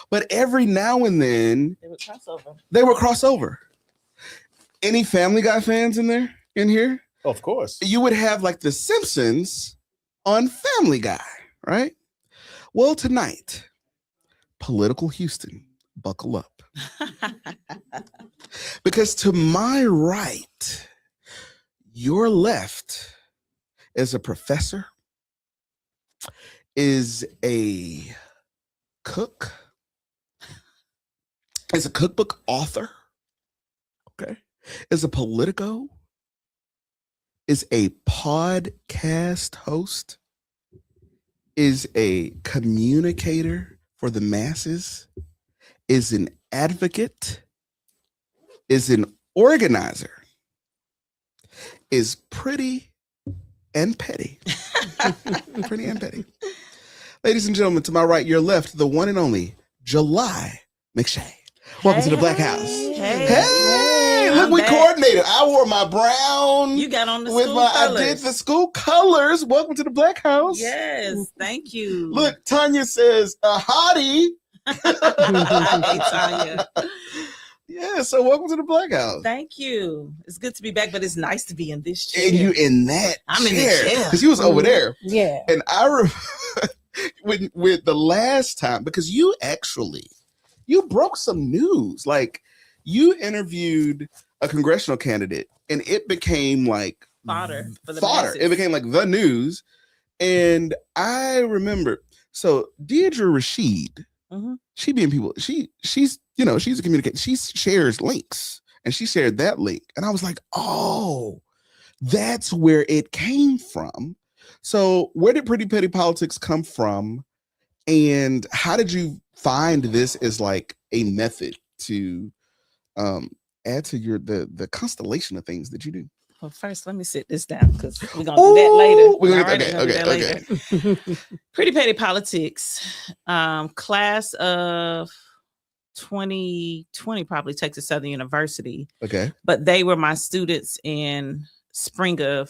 But every now and then They would crossover. they were crossover. Any Family Guy fans in here? Of course. You would have like The Simpsons on Family Guy, right? Well, tonight, Political Houston, buckle up. Because to my right, your left is a professor, is a cook, is a cookbook author, okay, is a Politico, is a podcast host, is a communicator for the masses, is an advocate, is an organizer, is pretty and petty. Pretty and petty. Ladies and gentlemen, to my right, your left, the one and only July McShay. Welcome to the Black House. Hey, look, we coordinated. I wore my brown. You got on the with school my colors. I did the school colors. Welcome to the Black House. Yes, thank you. Look, Tanya says a hottie. Hey, Tanya. Yeah, so welcome to the Black House. Thank you. It's good to be back, but it's nice to be in this chair. And you in that I'm in the chair. because you was over there. Yeah. And I with the last time, because you broke some news. Like, you interviewed a congressional candidate and it became like Fodder for the fodder. masses. It became like the news. And I remember, so Deidre Rashid, Mhm. she being people, she's a communicator. She shares links and she shared that link. And I was like, oh, that's where it came from. So where did Pretty Petty Politics come from? And how did you find this as like a method to add to the constellation of things that you do? Well, first, let me sit this down because we're going to do that later. We're All right, gonna, we're gonna do that okay. later. Pretty Petty Politics, class of 2020, probably Texas Southern University, Okay. but they were my students in spring of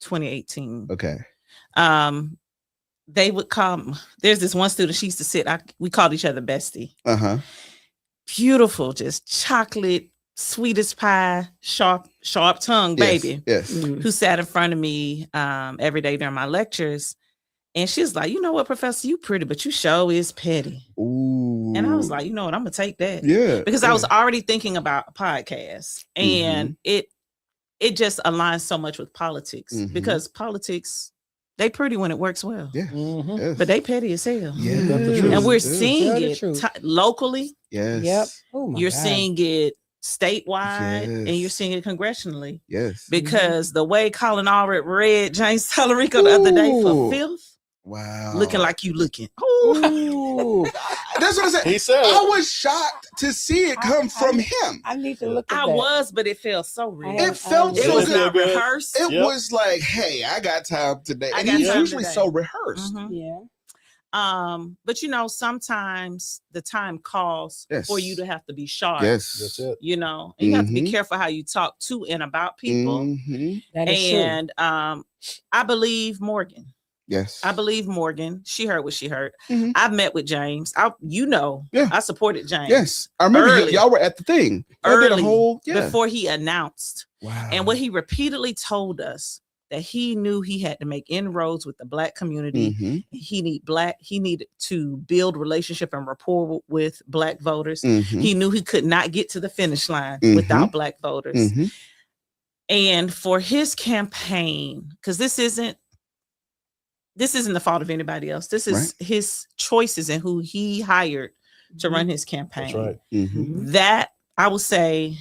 2018. Okay. They would come. There's this one student, she used to sit, we called each other bestie. Uh-huh. Beautiful, just chocolate, sweetest pie, sharp tongue baby, Yes. who sat in front of me every day during my lectures. And she's like, you know what, Professor, you pretty, but you sure is petty. Ooh. And I was like, you know what, I'm gonna take that. yeah. Because I was already thinking about a podcast, and Mm-hmm. it just aligns so much with politics, Mhm. because politics, they pretty when it works well, Yeah. Mhm. Yes. but they petty as hell. yeah. That's the truth. And we're Yes. seeing Tell the it truth. locally. Yes. Yep. Oh my You're God. seeing it statewide, and you're Yes. seeing it congressionally. Yes. Because the way Colin Allred read James Tallarico the other day for Ooh. filth, Wow. looking like you looking. Ooh. Ooh, That's what I said. He said I it. was shocked to see it come from him. I need to look at I that. was, but it felt so real. I It felt It so was good. not good. rehearsed. It Yep. was like, hey, I got time today. I And got he's time usually today. so rehearsed. Mhm. Yeah. But sometimes the time calls Yes. for you to have to be sharp. Yes. That's it. You know, and you have to be Mhm. careful how you talk to and about people. Mhm. That is true. And I believe Morgan. Yes. I believe Morgan. She heard what she heard. Mhm. I've met with James. Yeah. I supported James. Yes. I remember Early. y'all were at the thing. Y'all did a Early, whole before he announced. Wow. And what he repeatedly told us, that he knew he had to make inroads with the Black community. Mhm. He needed to build relationship and rapport with Black voters. Mhm. He knew he could not get to the finish line Mhm. without Black voters. Mhm. And for his campaign, because this isn't the fault of anybody else. This is his choices and who he hired to run his campaign. That's right. Mhm. That, I will say,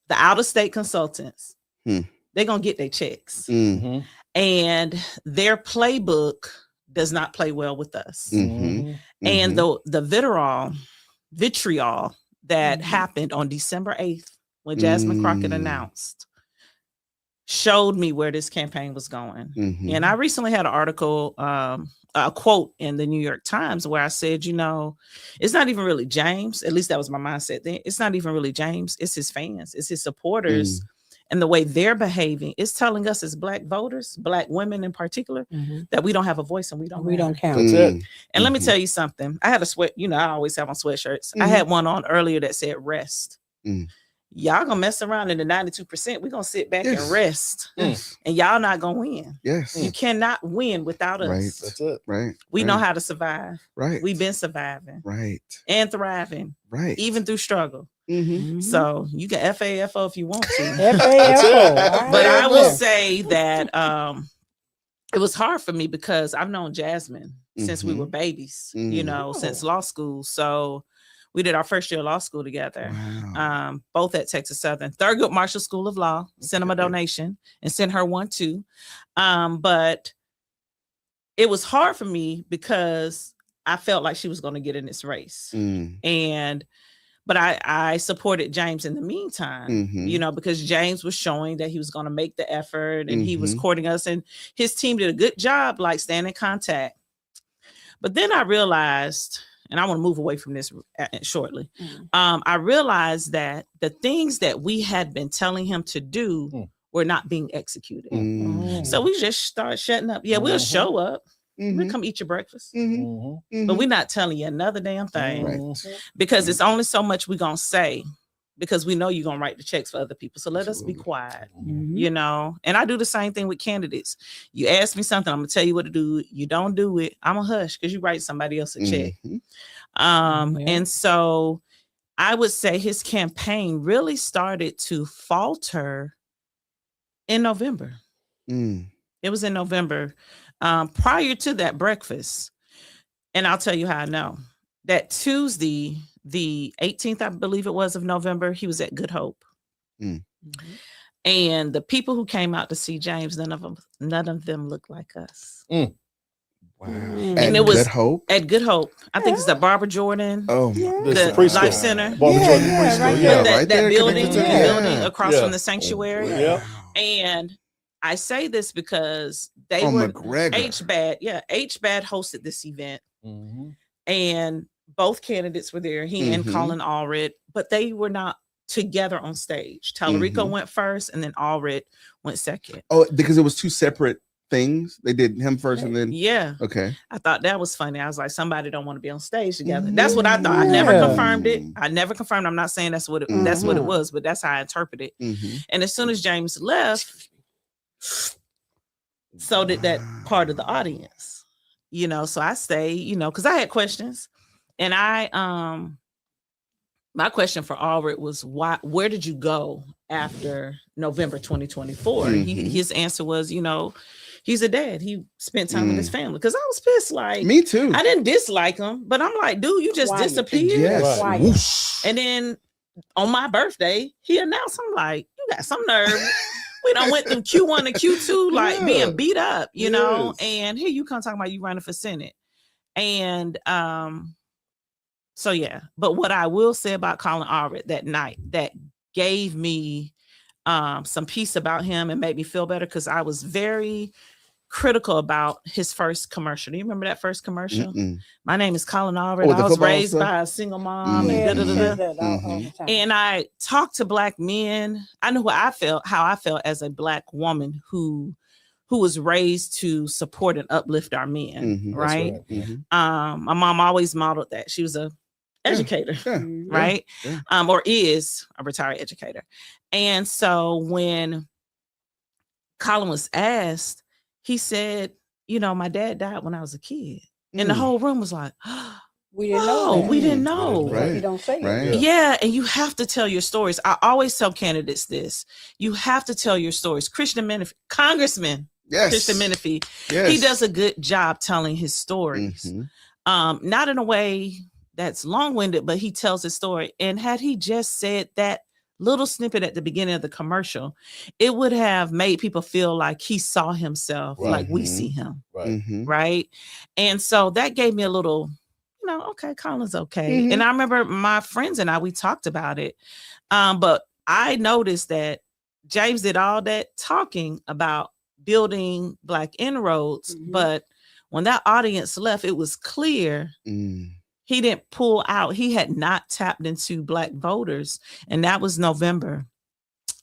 the out-of-state consultants, they're gonna get their checks. Mm. Mhm. And their playbook does not play well with us. Mhm. And Mhm. the vitriol that happened on December 8th when Jasmine Crockett Mm. announced showed me where this campaign was going. Mhm. And I recently had an article, a quote in the New York Times where I said, you know, it's not even really James. At least that was my mindset then. It's not even really James. It's his fans. It's his supporters. And the way they're behaving is telling us as Black voters, Black women in particular, Mhm. that we don't have a voice and we don't We don't matter. count. That's it. And let me Mhm. tell you something. I had a sweat, you know, I always have on sweatshirts. I Mhm. had one on earlier that said rest. Mm. Y'all gonna mess around in the 92%. We're gonna sit back Yes. and rest. Yes. And y'all not gonna win. Yes. You cannot win without us. Right. That's it. Right. We know right, how to survive. Right. We've been surviving Right. and thriving, Right. even through struggle. Mhm. Mhm. So you can FAFO if you want to. FAFO. But I Right will there. say that it was hard for me because I've known Jasmine since we Mhm. were babies, Mhm. you know, since law school. So We did our first year of law school together. Wow. Both at Texas Southern. Thurgood Marshall School of Law. Sent him a Okay. donation and sent her one too. But it was hard for me because I felt like she was going to get in this race. But I supported James in the meantime, you know, because James was showing that he was going to make the effort and he was courting us, and his team did a good job, like staying in contact. But then I realized, and I want to move away from this shortly. I realized that the things that we had been telling him to do were not being executed. So we just started shutting up. Yeah, we'll show up. We'll come eat your breakfast. But we're not telling you another damn thing. Because it's only so much we're going to say, because we know you're going to write the checks for other people. So let us be quiet, you know. And I do the same thing with candidates. You ask me something, I'm going to tell you what to do. You don't do it, I'm going to hush because you write somebody else a check. And so I would say his campaign really started to falter in November. It was in November. Prior to that breakfast, and I'll tell you how I know. That Tuesday, the 18th, I believe it was, of November, he was at Good Hope. And the people who came out to see James, none of them looked like us. Wow. And At it was Good Hope. At Good Hope. I think it's the Barbara Jordan, Oh, the preschool. Life Center. Barbara Jordan preschool. right Yeah. there. That building, connected to- building across Yeah. from the sanctuary. Yeah. And I say this because they Oh, were McGregor. HBAD hosted this event, and both candidates were there. He and Colin Allred, but they were not together on stage. Tallarico went first, and then Allred went second. Oh, because it was two separate things. They did him first, and then Yeah, okay. I thought that was funny. I was like, somebody don't want to be on stage together. That's what I thought. I never confirmed it. I'm not saying that's what it was, but that's how I interpret it. And as soon as James left, so did that part of the audience, you know. So I say, you know, because I had questions, and my question for Allred was, where did you go after November 2024? His answer was, you know, he's a dad. He spent time with his family. Because I was pissed. Like, Me too. I didn't dislike him, but I'm like, dude, you just disappeared. Yes. Right. Whoosh. And then on my birthday, he announced, I'm like, you got some nerve. We done went through Q1 and Q2, like being beat up, you know, and here you come talking about you running for Senate. And so yeah, but what I will say about Colin Allred that night that gave me some peace about him and made me feel better, because I was very critical about his first commercial. Do you remember that first commercial? My name is Colin Allred. the I was football raised stuff? by a single mom. Yeah, And he da-da-da-da. said that all the time. And I talked to Black men. I knew how I felt as a Black woman who was raised to support and uplift our men, right? My mom always modeled that. She was a educator, right? Or is a retired educator. And so when Colin was asked, he said, you know, my dad died when I was a kid. And the whole room was like, We didn't know. That. We didn't know. Right. You don't say Right. it. Yeah, and you have to tell your stories. I always tell candidates this. You have to tell your stories. Congressman Yes. Christian Menifee, Yes. he does a good job telling his stories. Not in a way that's long-winded, but he tells his story. And had he just said that little snippet at the beginning of the commercial, it would have made people feel like he saw himself like we see him. Right. And so that gave me a little, you know, okay, Colin's okay. And I remember my friends and we talked about it. But I noticed that James did all that talking about building Black inroads. But when that audience left, it was clear he didn't pull out. He had not tapped into Black voters. And that was November.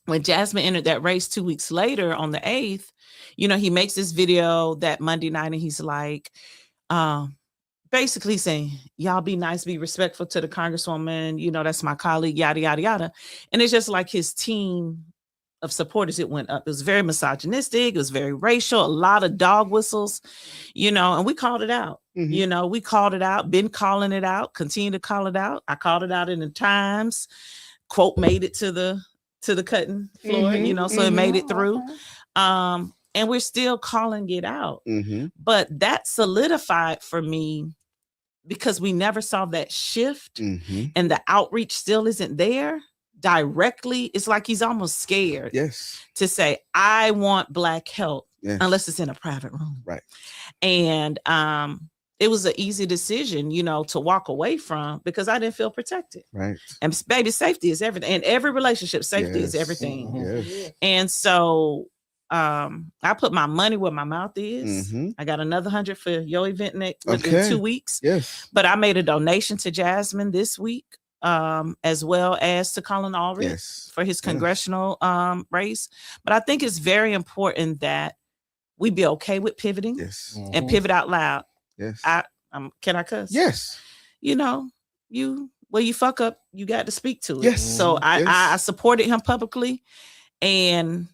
When Jasmine entered that race 2 weeks later on the 8th, you know, he makes this video that Monday night and he's like, basically saying, y'all be nice, be respectful to the Congresswoman. You know, that's my colleague, yada, yada, yada. And it's just like his team of supporters, it went up. It was very misogynistic. It was very racial, a lot of dog whistles, you know, and we called it out. You know, we called it out, been calling it out, continue to call it out. I called it out in the Times. Quote made it to the cutting floor, you know, so it made it through. And we're still calling it out. But that solidified for me because we never saw that shift Mhm. and the outreach still isn't there directly, it's like he's almost scared Yes. to say, I want Black help, Yes. unless it's in a private room. Right. And it was an easy decision, to walk away from, because I didn't feel protected. Right. And baby, safety is everything. In every relationship, safety is Yes. everything. Mhm. Yes. And so I put my money where my mouth is. Mhm. I got another 100 for your event within Okay. 2 weeks. Yes. But I made a donation to Jasmine this week, as well as to Colin Ulrich Yes. for his congressional race. But I think it's very important that we be okay with pivoting Yes. and pivot out loud. Yes. Can I cuss? Yes. You fuck up, you got to speak to it. Yes. So Yes. I supported him publicly, and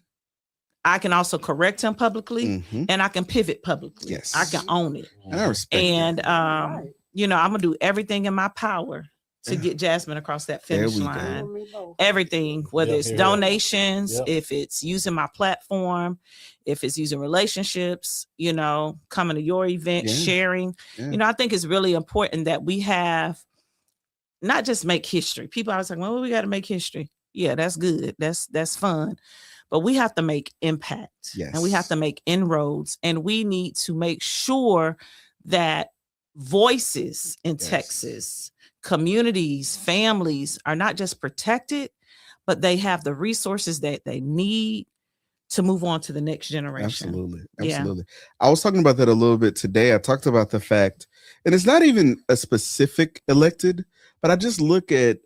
I can also correct him publicly, Mhm. and I can pivot publicly. Yes. I can own it. And I respect And that. Right. I'm gonna do everything in my power to Yeah. get Jasmine across that There finish we go. line. Everything, whether Yeah, it's yeah. donations, Yep. if it's using my platform, if it's using relationships, coming to your event, Yeah. sharing. Yeah. I think it's really important that we have not just make history. People always like, well, we got to make history. Yeah, that's good. That's fun. But we have to make impact. And we have Yes. to make inroads. And we need to make sure that voices in Yes. Texas, communities, families are not just protected, but they have the resources that they need to move on to the next generation. Absolutely. Yeah. Absolutely. I was talking about that a little bit today. I talked about the fact, and it's not even a specific elected, but I just look at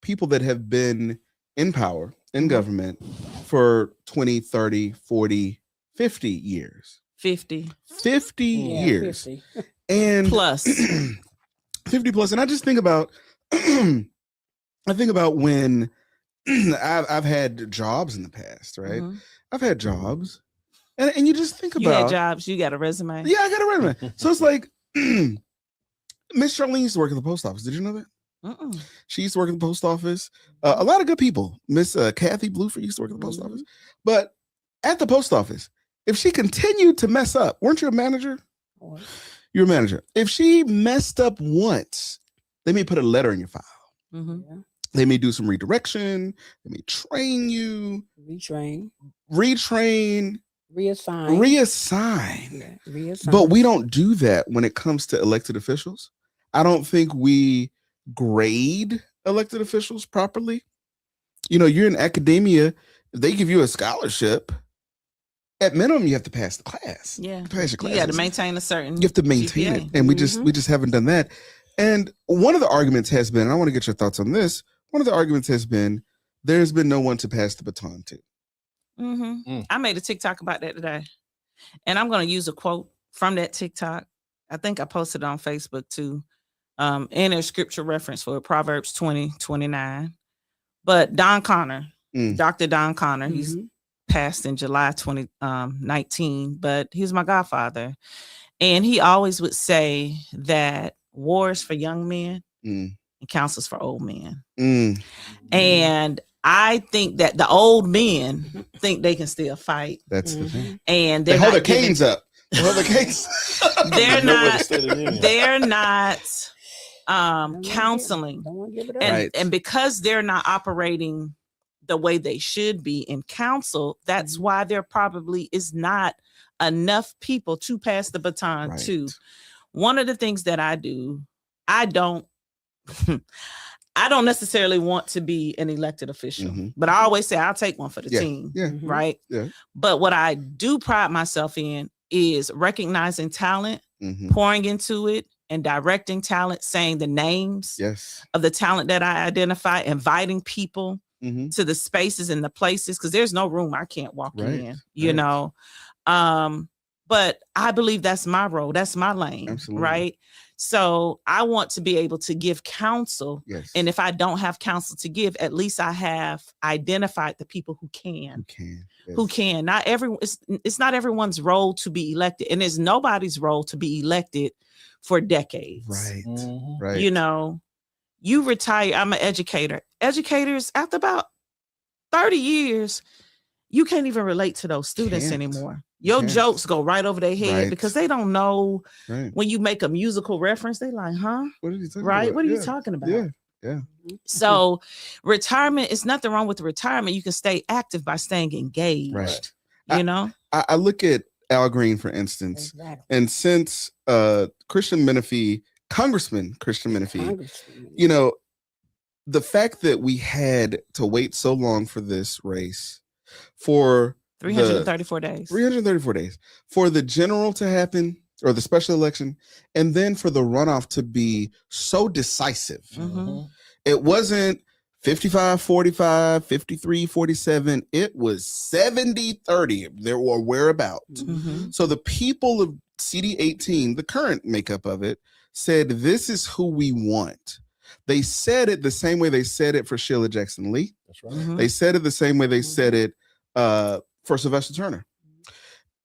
people that have been in power, in government for 20, 30, 40, 50 years. 50 50 Yeah, years. 50. And plus. 50 plus. And I just think about I think about when I've had jobs in the past, right? Mhm. I've had jobs. And you just think You had about jobs, you got a resume. yeah, I got a resume. So it's like Miss Charlene used to work at the post office. Did you know that? Mm-mm. She used to work at the post office. A lot of good people. Miss Kathy Blueford used to work at the post Mhm. office. But at the post office, if she continued to mess up, weren't you a manager? You're a manager. If she messed up once, they may put a letter in your file. Mhm. Yeah. They may do some redirection. They may train you, Retrain, retrain, reassign. reassign. Yeah, reassign. But we don't do that when it comes to elected officials. I don't think we grade elected officials properly. You're in academia. If they give you a scholarship, at minimum, you have to pass the class. Yeah. You pass your You class. got to maintain a certain. You have to maintain GPA. it, and we just haven't done that. And one of the arguments has been, and I want to get your thoughts on this. One of the arguments has been there's been no one to pass the baton to. Mhm. Mm. I made a TikTok about that today, and I'm going to use a quote from that TikTok. I think I posted it on Facebook too, in a scripture reference for Proverbs 20:29. But Don Connor, Mm. Dr. Don Connor, he's Mhm. passed in July 2019, but he's my godfather. And he always would say that war is for young men Mm. and counsels for old men. Mm. And I think that the old men think they can still fight, That's the thing. and They they're hold their not giving- canes up. They hold their canes. They're Know where the not. State of the Union. They're not Don't wanna counseling, Don't want to give it up. and Right. and because they're not operating the way they should be in counsel, that's why there probably is not enough people to pass the baton Right. to. One of the things that I do, I don't I don't necessarily want to be an elected official, Mhm. but I always say I'll take one for the Yeah. team, Yeah. Mhm. right? Yeah. But what I do pride myself in is recognizing talent, Mhm. pouring into it, and directing talent, saying the names Yes. of the talent that I identify, inviting people Mhm. to the spaces and the places, because there's no room I can't walk Right, in, right. But I believe that's my role, that's my lane, Absolutely. right? So I want to be able to give counsel, Yes. and if I don't have counsel to give, at least I have identified the people who who can. can. Who Yes. can. Not everyone, it's not everyone's role to be elected, and it's nobody's role to be elected for decades. Right. Mhm. Right. You retire. I'm an educator. Educators, after about 30 years, you can't even relate to those students Can't. anymore. Your Can't. jokes go right over their head Right. because they don't know Right. when you make a musical reference. They like, huh? What are you talking Right? about? What are you Yeah. talking about? Yeah. So retirement is nothing wrong with retirement. You can stay active by staying engaged. Right. You know? I look at Al Green, for instance, Exactly. and since Christian Menifee, Congressman Christian Menifee, Congressman. you know, the fact that we had to wait so long for this race, for 334 days. 334 days, for the general to happen or the special election, and then for the runoff to be so decisive. Mhm. It wasn't 55-45, 53-47. It was 70-30. There were whereabout. Mhm. So the people of CD 18, the current makeup of it, said, this is who we want. They said it the same way they said it for Sheila Jackson Lee. That's right. Mhm. They said it the same way they said it for Sylvester Turner.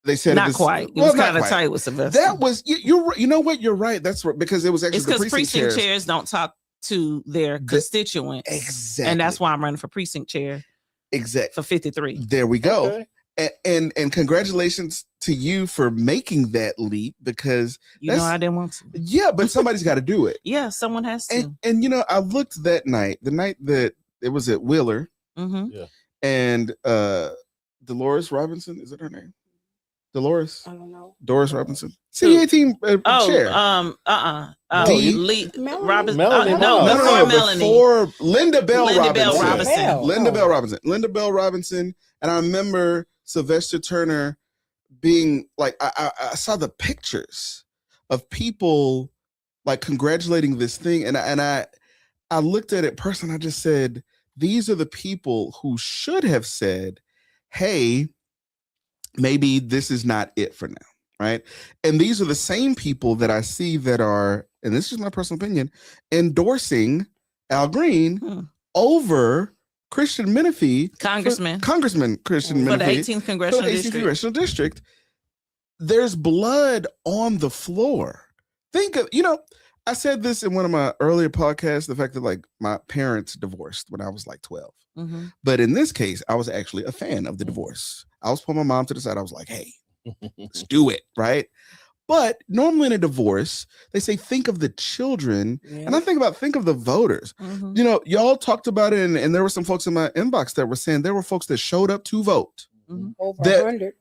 They said Not it this, quite. It well, was not kind of quite. tight with Sylvester. That was you're you know what, you're right. That's right, because it was actually It's the because precinct precinct chairs. chairs don't talk to their constituents. Exactly. And that's why I'm running for precinct chair Exactly. for 53. There we go. Okay. And congratulations to you for making that leap, because You know, That's- I didn't want to. yeah, but somebody's got to do it. Yeah, someone has to. And you know, I looked that night, the night that it was at Wheeler, Mhm. and Dolores Robinson, is that her name? Dolores I don't know. Doris Robinson, CD18 Oh, chair. D- Lee Melanie? Robinson. Melanie No, Ross. before Melanie. before Linda Bell Linda Bell Robinson. Robinson. Bell. Linda Oh. Bell Robinson. Linda Bell Robinson. And I remember Sylvester Turner being like, I saw the pictures of people like congratulating this thing. And I looked at it personally. I just said, these are the people who should have said, hey, maybe this is not it for now. Right. And these are the same people that I see that are, and this is my personal opinion, endorsing Al Green Hmm. over Christian Menifee, Congressman Congressman Christian for the Menifee, 18th for congressional the 18th district. congressional district. There's blood on the floor. Think of, you know, I said this in one of my earlier podcasts, the fact that like my parents divorced when I was like 12. Mhm. But in this case, I was actually a fan of the divorce. I was pulling my mom to the side. I was like, hey, let's do it. Right. But normally in a divorce, they say, think of the children. Yeah. And I think of the voters. Mhm. You know, y'all talked about it, and there were some folks in my inbox that were saying there were folks that showed up to vote. Mhm. Over that- 100.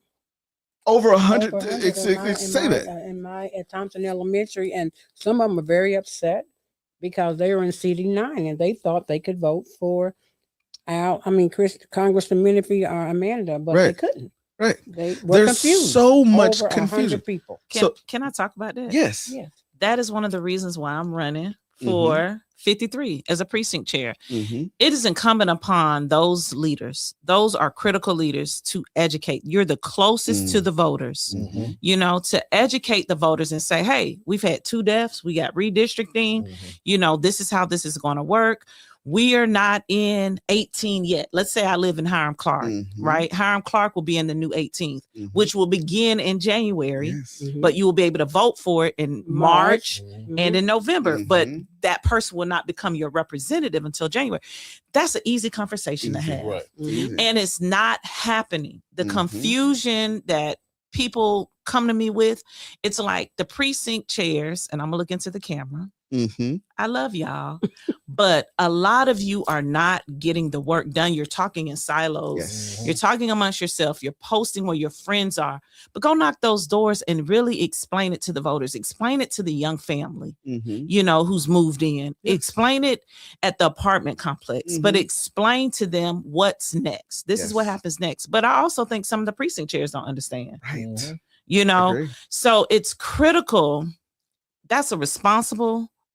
Over 100. Over 100 Say that. in my at Thompson Elementary, and some of them were very upset because they were in CD9 and they thought they could vote for Congressman Menifee or Amanda, but they Right. couldn't. Right. They were There's confused. so much Over 100 confusion. people. Can I talk about that? Yes. Yes. That is one of the reasons why I'm running Mm-hmm. for 53 as a precinct chair. Mhm. It is incumbent upon those leaders, those are critical leaders, to educate. You're the closest to the voters, Mhm. you know, to educate the voters and say, hey, we've had 2 deaths, we got redistricting, you know, this is how this is going to work. We are not in 18 yet. Let's say I live in Hiram Clark, Mhm. right? Hiram Clark will be in the new 18th, Mhm. which will begin in January, Yes. Mhm. but you will be able to vote for it in March Mhm. and in November, but Mhm. that person will not become your representative until January. That's an easy conversation to Easy, have. Right. Mhm. And it's not happening. The Mhm. confusion that people come to me with, it's like the precinct chairs, and I'm gonna look into the camera. Mhm. I love y'all, but a lot of you are not getting the work done. You're talking in silos. Yes. You're talking amongst yourself. You're posting where your friends are, but go knock those doors and really explain it to the voters. Explain it to the young family, Mhm. you know, who's moved in. Yes. Explain it at the apartment complex, but Mhm. explain to them what's next. This is what Yes. happens next. But I also think some of the precinct chairs don't understand, Right. Mhm. you know, Agree. so it's critical. That's a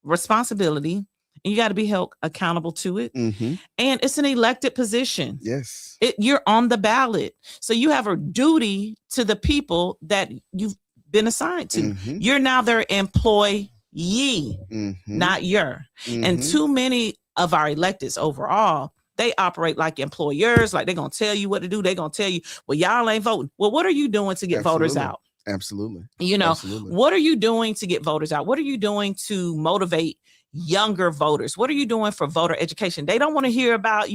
responsibility, and you got to be held accountable to it. Mhm. And it's an elected position. Yes. You're on the ballot. So you have a duty to the people that you've been assigned to. Mhm. You're now their employee, Mhm. not your. And Mhm. too many of our electeds overall, they operate like employers, like they're going to tell you what to do. They're going to tell you, well, y'all ain't voting. Well, what are you doing to get voters Absolutely. out? Absolutely. You know, Absolutely. what are you doing to get voters out? What are you doing to motivate younger voters? What are you doing for voter education? They don't want to hear about,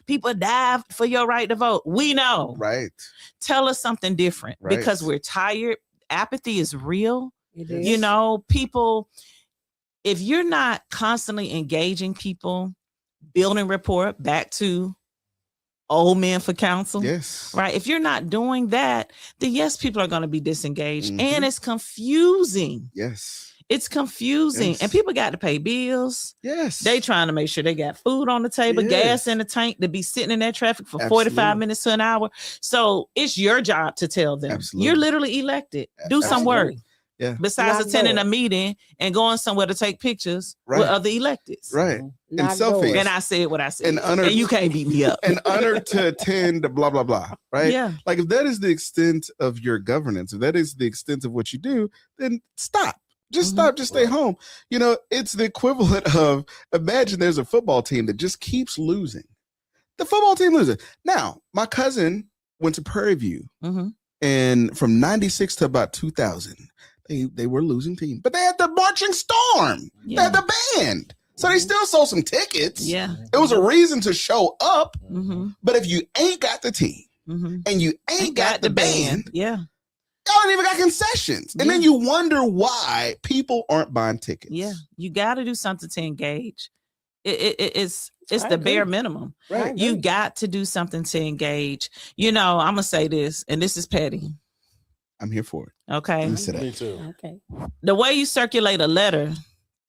people die for your right to vote. We know. Right. Tell us something different because we're tired. Apathy is real. It is. People, if you're not constantly engaging people, building rapport, back to old men for council. Yes. Right. If you're not doing that, then yes, people are going to be disengaged. Mhm. And it's confusing. Yes. It's confusing. Yes. And people got to pay bills. Yes. They trying to make sure they got food on the table, Yes. gas in the tank to be sitting in that traffic for Absolutely. 45 minutes to an hour. So it's your job to tell them. Absolutely. You're literally elected. Do some work. Absolutely. Yeah. Besides Not attending go. a meeting and going somewhere to take pictures Right. with other electeds. Right. Not and selfies. yours. And I said what I said. And honor- and you can't beat me up. An honor to attend blah blah blah. Right. Yeah. Like if that is the extent of your governance, if that is the extent of what you do, then stop. Just Mhm. stop. Just stay Right. home. It's the equivalent of imagine there's a football team that just keeps losing. The football team loses. Now, my cousin went to Prairie View, Mhm. and from 96 to about 2000, they were a losing team. But they had the marching storm. They Yeah. had the band. So they still sold some tickets. Yeah. It was a reason to show up. Mm-hmm. But if you ain't got the team Mm-hmm. and you ain't got the band, Yeah. y'all ain't even got concessions. And then Yeah. you wonder why people aren't buying tickets. Yeah. You got to do something to engage. It's I the agree. bare minimum. Right. You got to do something to engage. I'm going to say this, and this is petty. I'm here for it. Okay. Let me sit up. Me too. Okay. The way you circulate a letter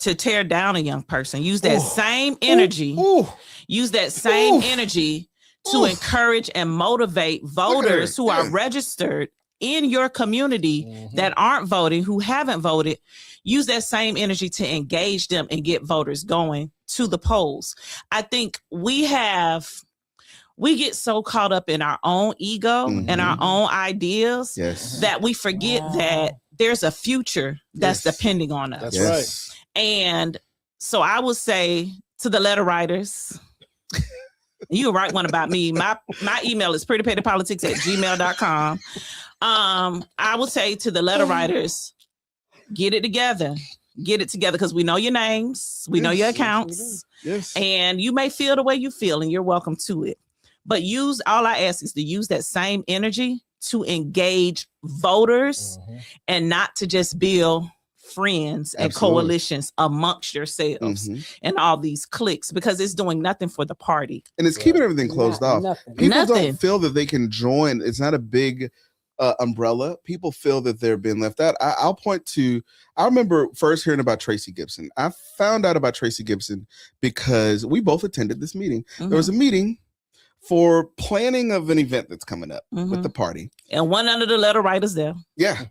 to tear down a young person, use that Ooh. same energy. Ooh. Use that same Oof. energy to Oof. encourage and motivate voters who are Yeah. registered in your community Mhm. that aren't voting, who haven't voted. Use that same energy to engage them and get voters going to the polls. I think we get so caught up in our own ego and our Mhm. own ideas Yes. that we forget Wow. that there's a future that's Yes. depending on us. That's Yes. And so I would say to the letter writers, you can write one about me. My email is prettypettypolitics@gmail.com. I would say to the letter writers, get it together. Get it together because we know your names, we know your Yes. accounts, Yes. and you may feel the way you feel, and you're welcome to it. But all I ask is to use that same energy to engage voters Mhm. and not to just build friends and Absolutely. coalitions amongst yourselves Mhm. and all these cliques because it's doing nothing for the party. And it's keeping everything closed Not- off. Nothing. People Nothing. don't feel that they can join. It's not a big umbrella. People feel that they're being left out. I'll point to, I remember first hearing about Tracy Gibson. I found out about Tracy Gibson because we both attended this meeting. Mhm, There was a meeting for planning of an event that's coming up with mhm. the party. And one under the letter writers there. Yeah.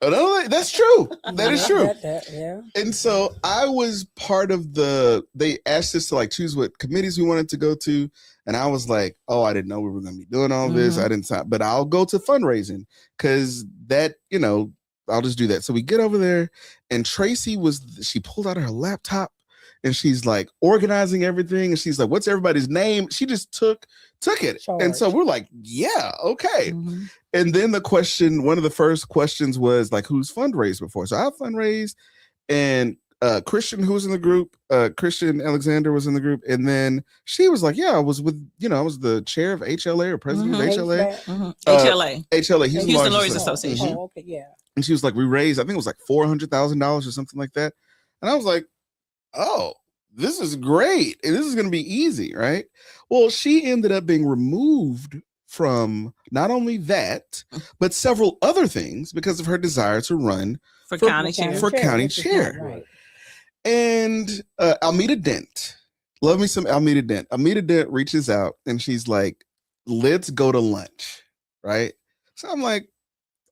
No, that's true. That is Yeah, true. yeah. And so I was part of they asked us to like choose what committees we wanted to go to. And I was like, oh, I didn't know we were going to be doing all this. Mhm. I didn't sign, but I'll go to fundraising because that, I'll just do that. So we get over there and Tracy she pulled out her laptop and she's like organizing everything. And she's like, what's everybody's name? She just took it. And so Charge. we're like, yeah, okay. Mhm. And then one of the first questions was like, who's fundraised before? So I fundraised and Christian, who was in the group, Christian Alexander was in the group. And then she was like, yeah, I was with, I was the chair of HLA or president Mhm. of HLA. Mhm. Uh, HLA. HLA, he's the Houston largest Lawyers association. Association. Oh, okay, yeah. And she was like, we raised, I think it was like $400,000 or something like that. And I was like, oh, this is great. And this is going to be easy, right? Well, she ended up being removed from not only that, but several other things because of her desire to run. For For- county chair. for county which is not chair. right. And Almeda Dent, love me some Almeda Dent. Almeda Dent reaches out and she's like, let's go to lunch, right? So I'm like,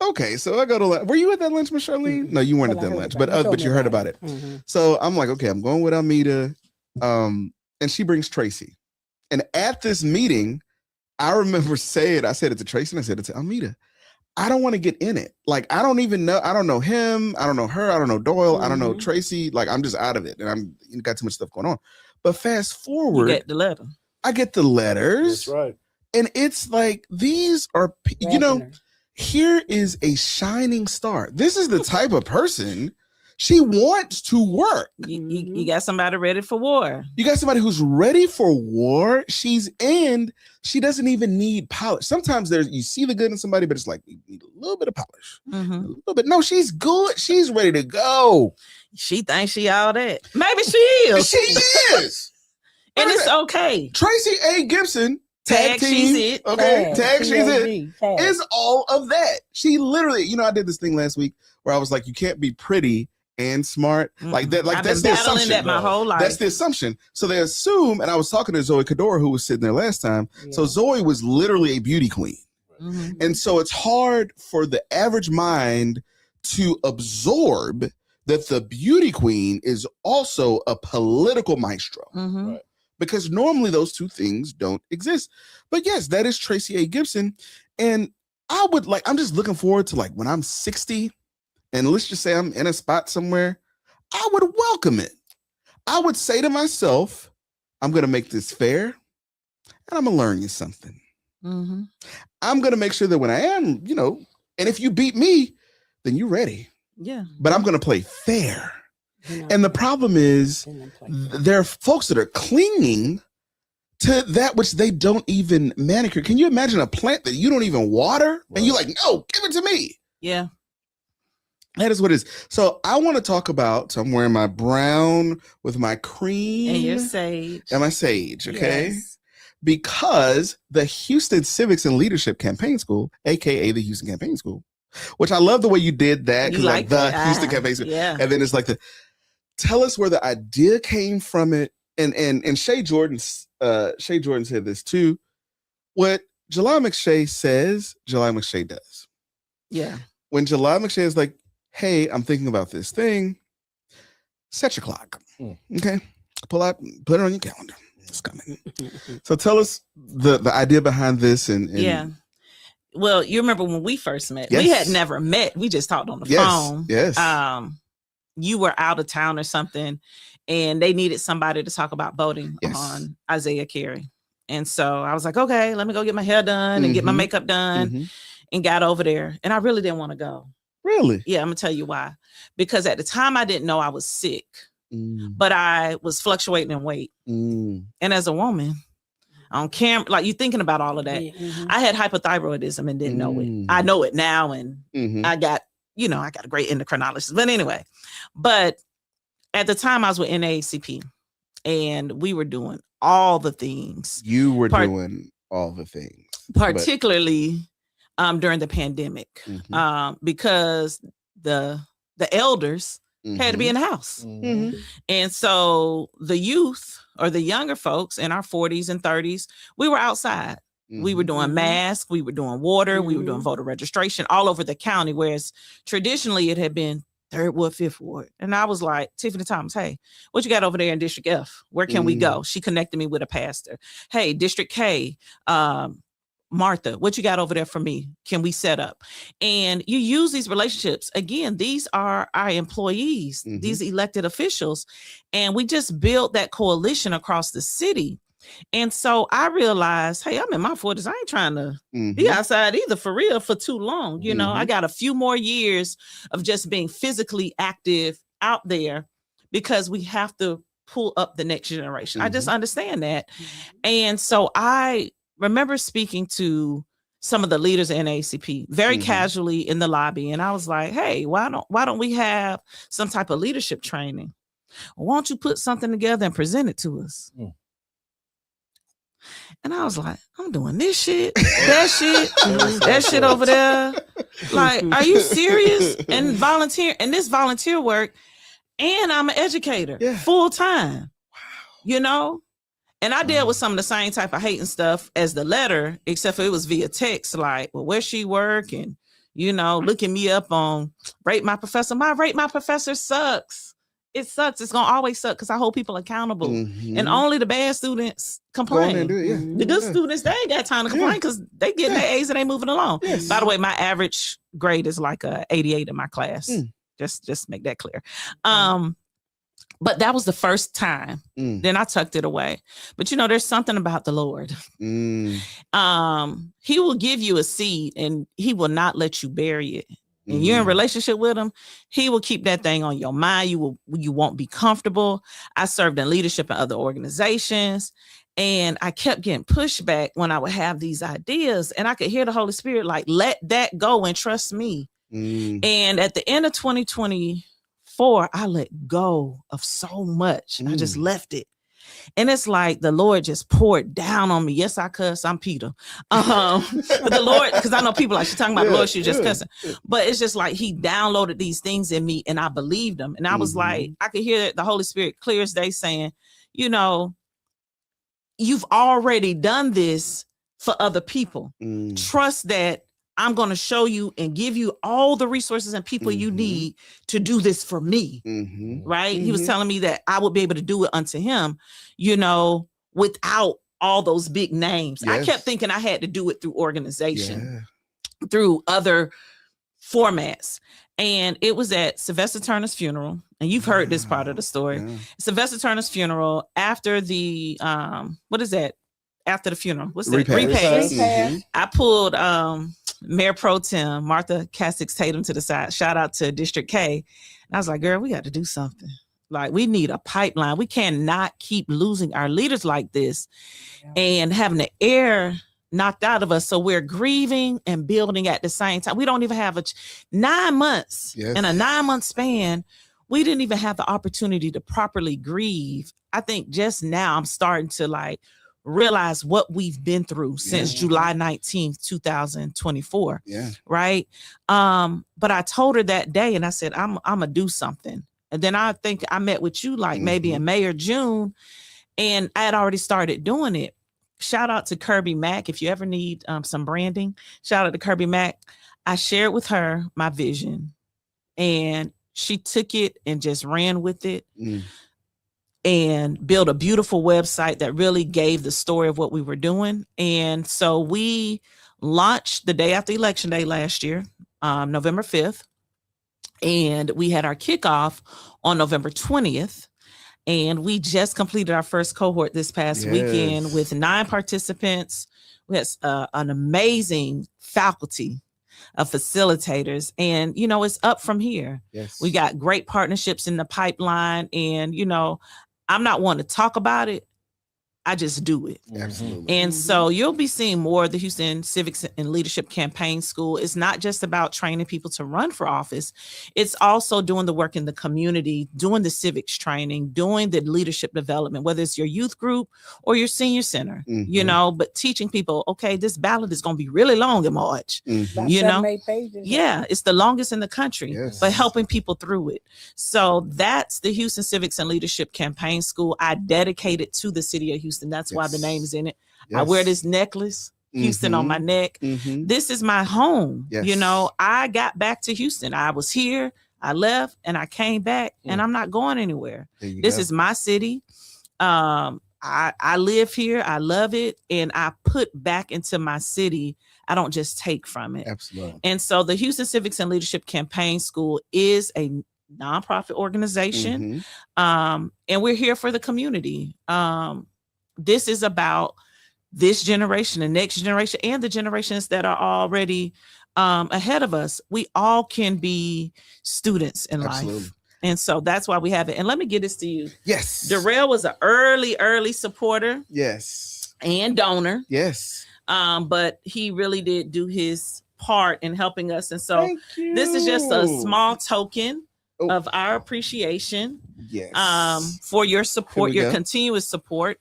okay, so I go to lunch. Were you at that lunch, Miss Charlene? No, you weren't Well, at I that heard lunch, about it. but told you me heard about it. Mhm. So I'm like, okay, I'm going with Almeda. And she brings Tracy. And at this meeting, I remember I said it to Tracy and I said it to Almeda. I don't want to get in it. Like, I don't even know. I don't know him. I don't know her. I don't know Doyle. I don't know Mhm. Tracy. Like, I'm just out of it. And I'm got too much stuff going on. But fast You forward, get the letter. I get the letters. That's right. And it's like, these are, Wagner. here is a shining star. This is the type of person. She wants to work. You got somebody ready for war. You got somebody who's ready for war. She doesn't even need polish. Sometimes you see the good in somebody, but it's like you need a little bit of polish. Mm-hmm. A little bit. No, she's good. She's ready to go. She thinks she all that. Maybe she is. She is. And it's okay. Tracy A. Gibson, tag team. She's it. Okay, tag, she's it. Tag. Is all of that. She literally, I did this thing last week where I was like, you can't be pretty and smart like that. Like I've that's been the battling assumption. that my whole life. That's the assumption. So they assume, and I was talking to Zoe Cadora, who was sitting there last time. So Zoe was literally a beauty queen. Mhm. And so it's hard for the average mind to absorb that the beauty queen is also a political maestro. Mhm. Right. Because normally those two things don't exist. But yes, that is Tracy A. Gibson. And I'm just looking forward to when I'm 60 and let's just say I'm in a spot somewhere, I would welcome it. I would say to myself, I'm going to make this fair and I'm going to learn you something. Mhm. I'm going to make sure that when I am, and if you beat me, then you're ready. Yeah. But I'm going to play fair. And the problem is there are folks that are clinging to that which they don't even manicure. Can you imagine a plant that you don't even water? And you're like, no, give it to me. Yeah. That is what it is. So I want to talk about, so I'm wearing my brown with my cream. And your sage. And my sage, okay? Yes. Because the Houston Civics and Leadership Campaign School, aka the Houston Campaign School, which I love the way you did that. You Because like the that? Houston Campaign School. Yeah. And then it's like tell us where the idea came from it. And Shay Jordan said this too. What July McShay says, July McShay does. Yeah. When July McShay is like, hey, I'm thinking about this thing, set your clock. Okay. Put it on your calendar. It's coming. So tell us the idea behind this and yeah. Well, you remember when we first met? Yes. We had never met. We just talked on the Yes. phone. Yes. You were out of town or something, and they needed somebody to talk about voting Yes. on Isaiah Carey. And so I was like, okay, let me go get my hair done and get my Mhm. makeup done, Mhm. and got over there. And I really didn't want to go. Really? Yeah, I'm gonna tell you why. Because at the time I didn't know I was sick, Mm, but I was fluctuating in weight. mm, And as a woman, on camera, like you thinking about all of that. I had hypothyroidism and didn't know it. Mm. I know it now, and mhm. I got a great endocrinologist. But anyway, at the time I was with NAACP, and we were doing all the things, You were doing all the things. particularly during the pandemic, Mhm. because the elders had to be in the house. Mhm. And so the youth or the younger folks in our 40s and 30s, we were outside. We were Mhm. doing Mhm. masks, we were doing water, we were doing Mhm. voter registration all over the county, whereas traditionally it had been 3rd Ward, 5th Ward. And I was like, Tiffany Thomas, hey, what you got over there in District F? Where can we go? She connected me with a pastor. Hey, District K, Martha, what you got over there for me? Can we set up? And you use these relationships. Again, these are our employees, Mhm. these elected officials. And we just built that coalition across the city. And so I realized, hey, I'm in my 40s. I ain't trying to be Mhm. outside either for real for too long. You know, I Mhm. got a few more years of just being physically active out there because we have to pull up the next generation. I just understand that. And so I remember speaking to some of the leaders in NAACP very Mhm. casually in the lobby. And I was like, hey, why don't we have some type of leadership training? Why don't you put something together and present it to us? Mm. And I was like, I'm doing this shit, that shit, that shit over there. Like, are you serious? And volunteer, and this volunteer work, and I'm an educator Yeah. full time. You know? And I dealt with some of the same type of hate and stuff as the letter, except for it was via text, like, well, where she work, and looking me up on rate my professor. My rate my professor sucks. It sucks. It's gonna always suck because I hold people accountable. Mhm. And only the bad students Go in there and complain. do it. Yeah. The good Yeah. students, they ain't got time to complain Yeah. because they getting their A's and they moving along. Yes. By the way, my average grade is like a 88 in my class. Mm. Just make that clear. But that was the first time. Mm. Then I tucked it away. But there's something about the Lord. Mm. He will give you a seed and he will not let you bury it and you're in relationship with him, he will keep that thing on your mind. You won't be comfortable. I served in leadership in other organizations, and I kept getting pushback when I would have these ideas, and I could hear the Holy Spirit like, let that go and trust me. And at the end of 2024, I let go of so much. I just left it. And it's like the Lord just poured down on me. Yes, I cuss. I'm Peter. But the Lord, because I know people like, she's talking about the Lord, she's just cussing. But it's just like he downloaded these things in me and I believed them. And I was like, I could hear the Holy Spirit clear as day saying, you know, you've already done this for other people. Trust that I'm going to show you and give you all the resources and people you need to do this for me. Right. He was telling me that I would be able to do it unto him, you know, without all those big names. I kept thinking I had to do it through organization, through other formats. And it was at Sylvester Turner's funeral. And you've heard this part of the story. Sylvester Turner's funeral after the, what is that? After the funeral, what's that? Repast. I pulled Mayor Pro Tem Martha Cassix Tatum to the side. Shout out to District K. And I was like, girl, we got to do something. Like, we need a pipeline. We cannot keep losing our leaders like this and having the air knocked out of us. So we're grieving and building at the same time. We don't even have 9 months in a 9-month span. We didn't even have the opportunity to properly grieve. I think just now I'm starting to like realize what we've been through since July 19th, 2024. Right. But I told her that day and I said, I'm gonna do something. And then I think I met with you like maybe in May or June, and I had already started doing it. Shout out to Kirby Mack. If you ever need some branding, shout out to Kirby Mack. I shared with her my vision and she took it and just ran with it. And build a beautiful website that really gave the story of what we were doing. And so we launched the day after Election Day last year, November 5th. And we had our kickoff on November 20th. And we just completed our first cohort this past weekend with 9 participants. We had an amazing faculty of facilitators. And, you know, it's up from here. We got great partnerships in the pipeline. And, you know, I'm not one to talk about it. I just do it. And so you'll be seeing more of the Houston Civics and Leadership Campaign School. It's not just about training people to run for office. It's also doing the work in the community, doing the civics training, doing the leadership development, whether it's your youth group or your senior center, you know, but teaching people, okay, this ballot is going to be really long in March, you know? Yeah, it's the longest in the country, but helping people through it. So that's the Houston Civics and Leadership Campaign School. I dedicated to the city of Houston. That's why the name is in it. I wear this necklace, Houston, on my neck. This is my home. You know, I got back to Houston. I was here, I left, and I came back, and I'm not going anywhere. This is my city. I live here. I love it. And I put back into my city. I don't just take from it. And so the Houston Civics and Leadership Campaign School is a nonprofit organization. And we're here for the community. This is about this generation, the next generation, and the generations that are already ahead of us. We all can be students in life. And so that's why we have it. And let me get this to you. Darrell was an early supporter. And donor. But he really did do his part in helping us. And so this is just a small token of our appreciation for your support, your continuous support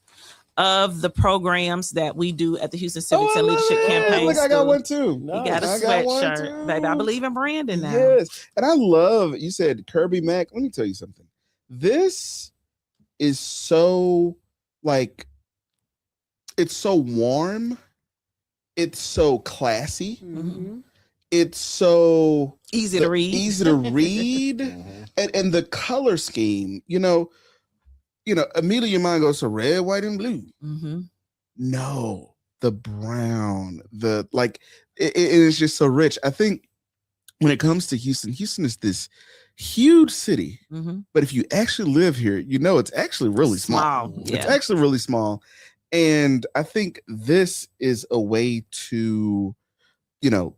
of the programs that we do at the Houston Civics and Leadership Campaign. Look, I got one too. You got a sweatshirt, baby. I believe in branding now. And I love, you said Kirby Mack. Let me tell you something. This is so like, it's so warm. It's so classy. It's so easy to read. And the color scheme, you know, immediately your mind goes to red, white, and blue. No, the brown, it is just so rich. I think when it comes to Houston is this huge city, but if you actually live here, you know, it's actually really small. It's actually really small. And I think this is a way to, you know,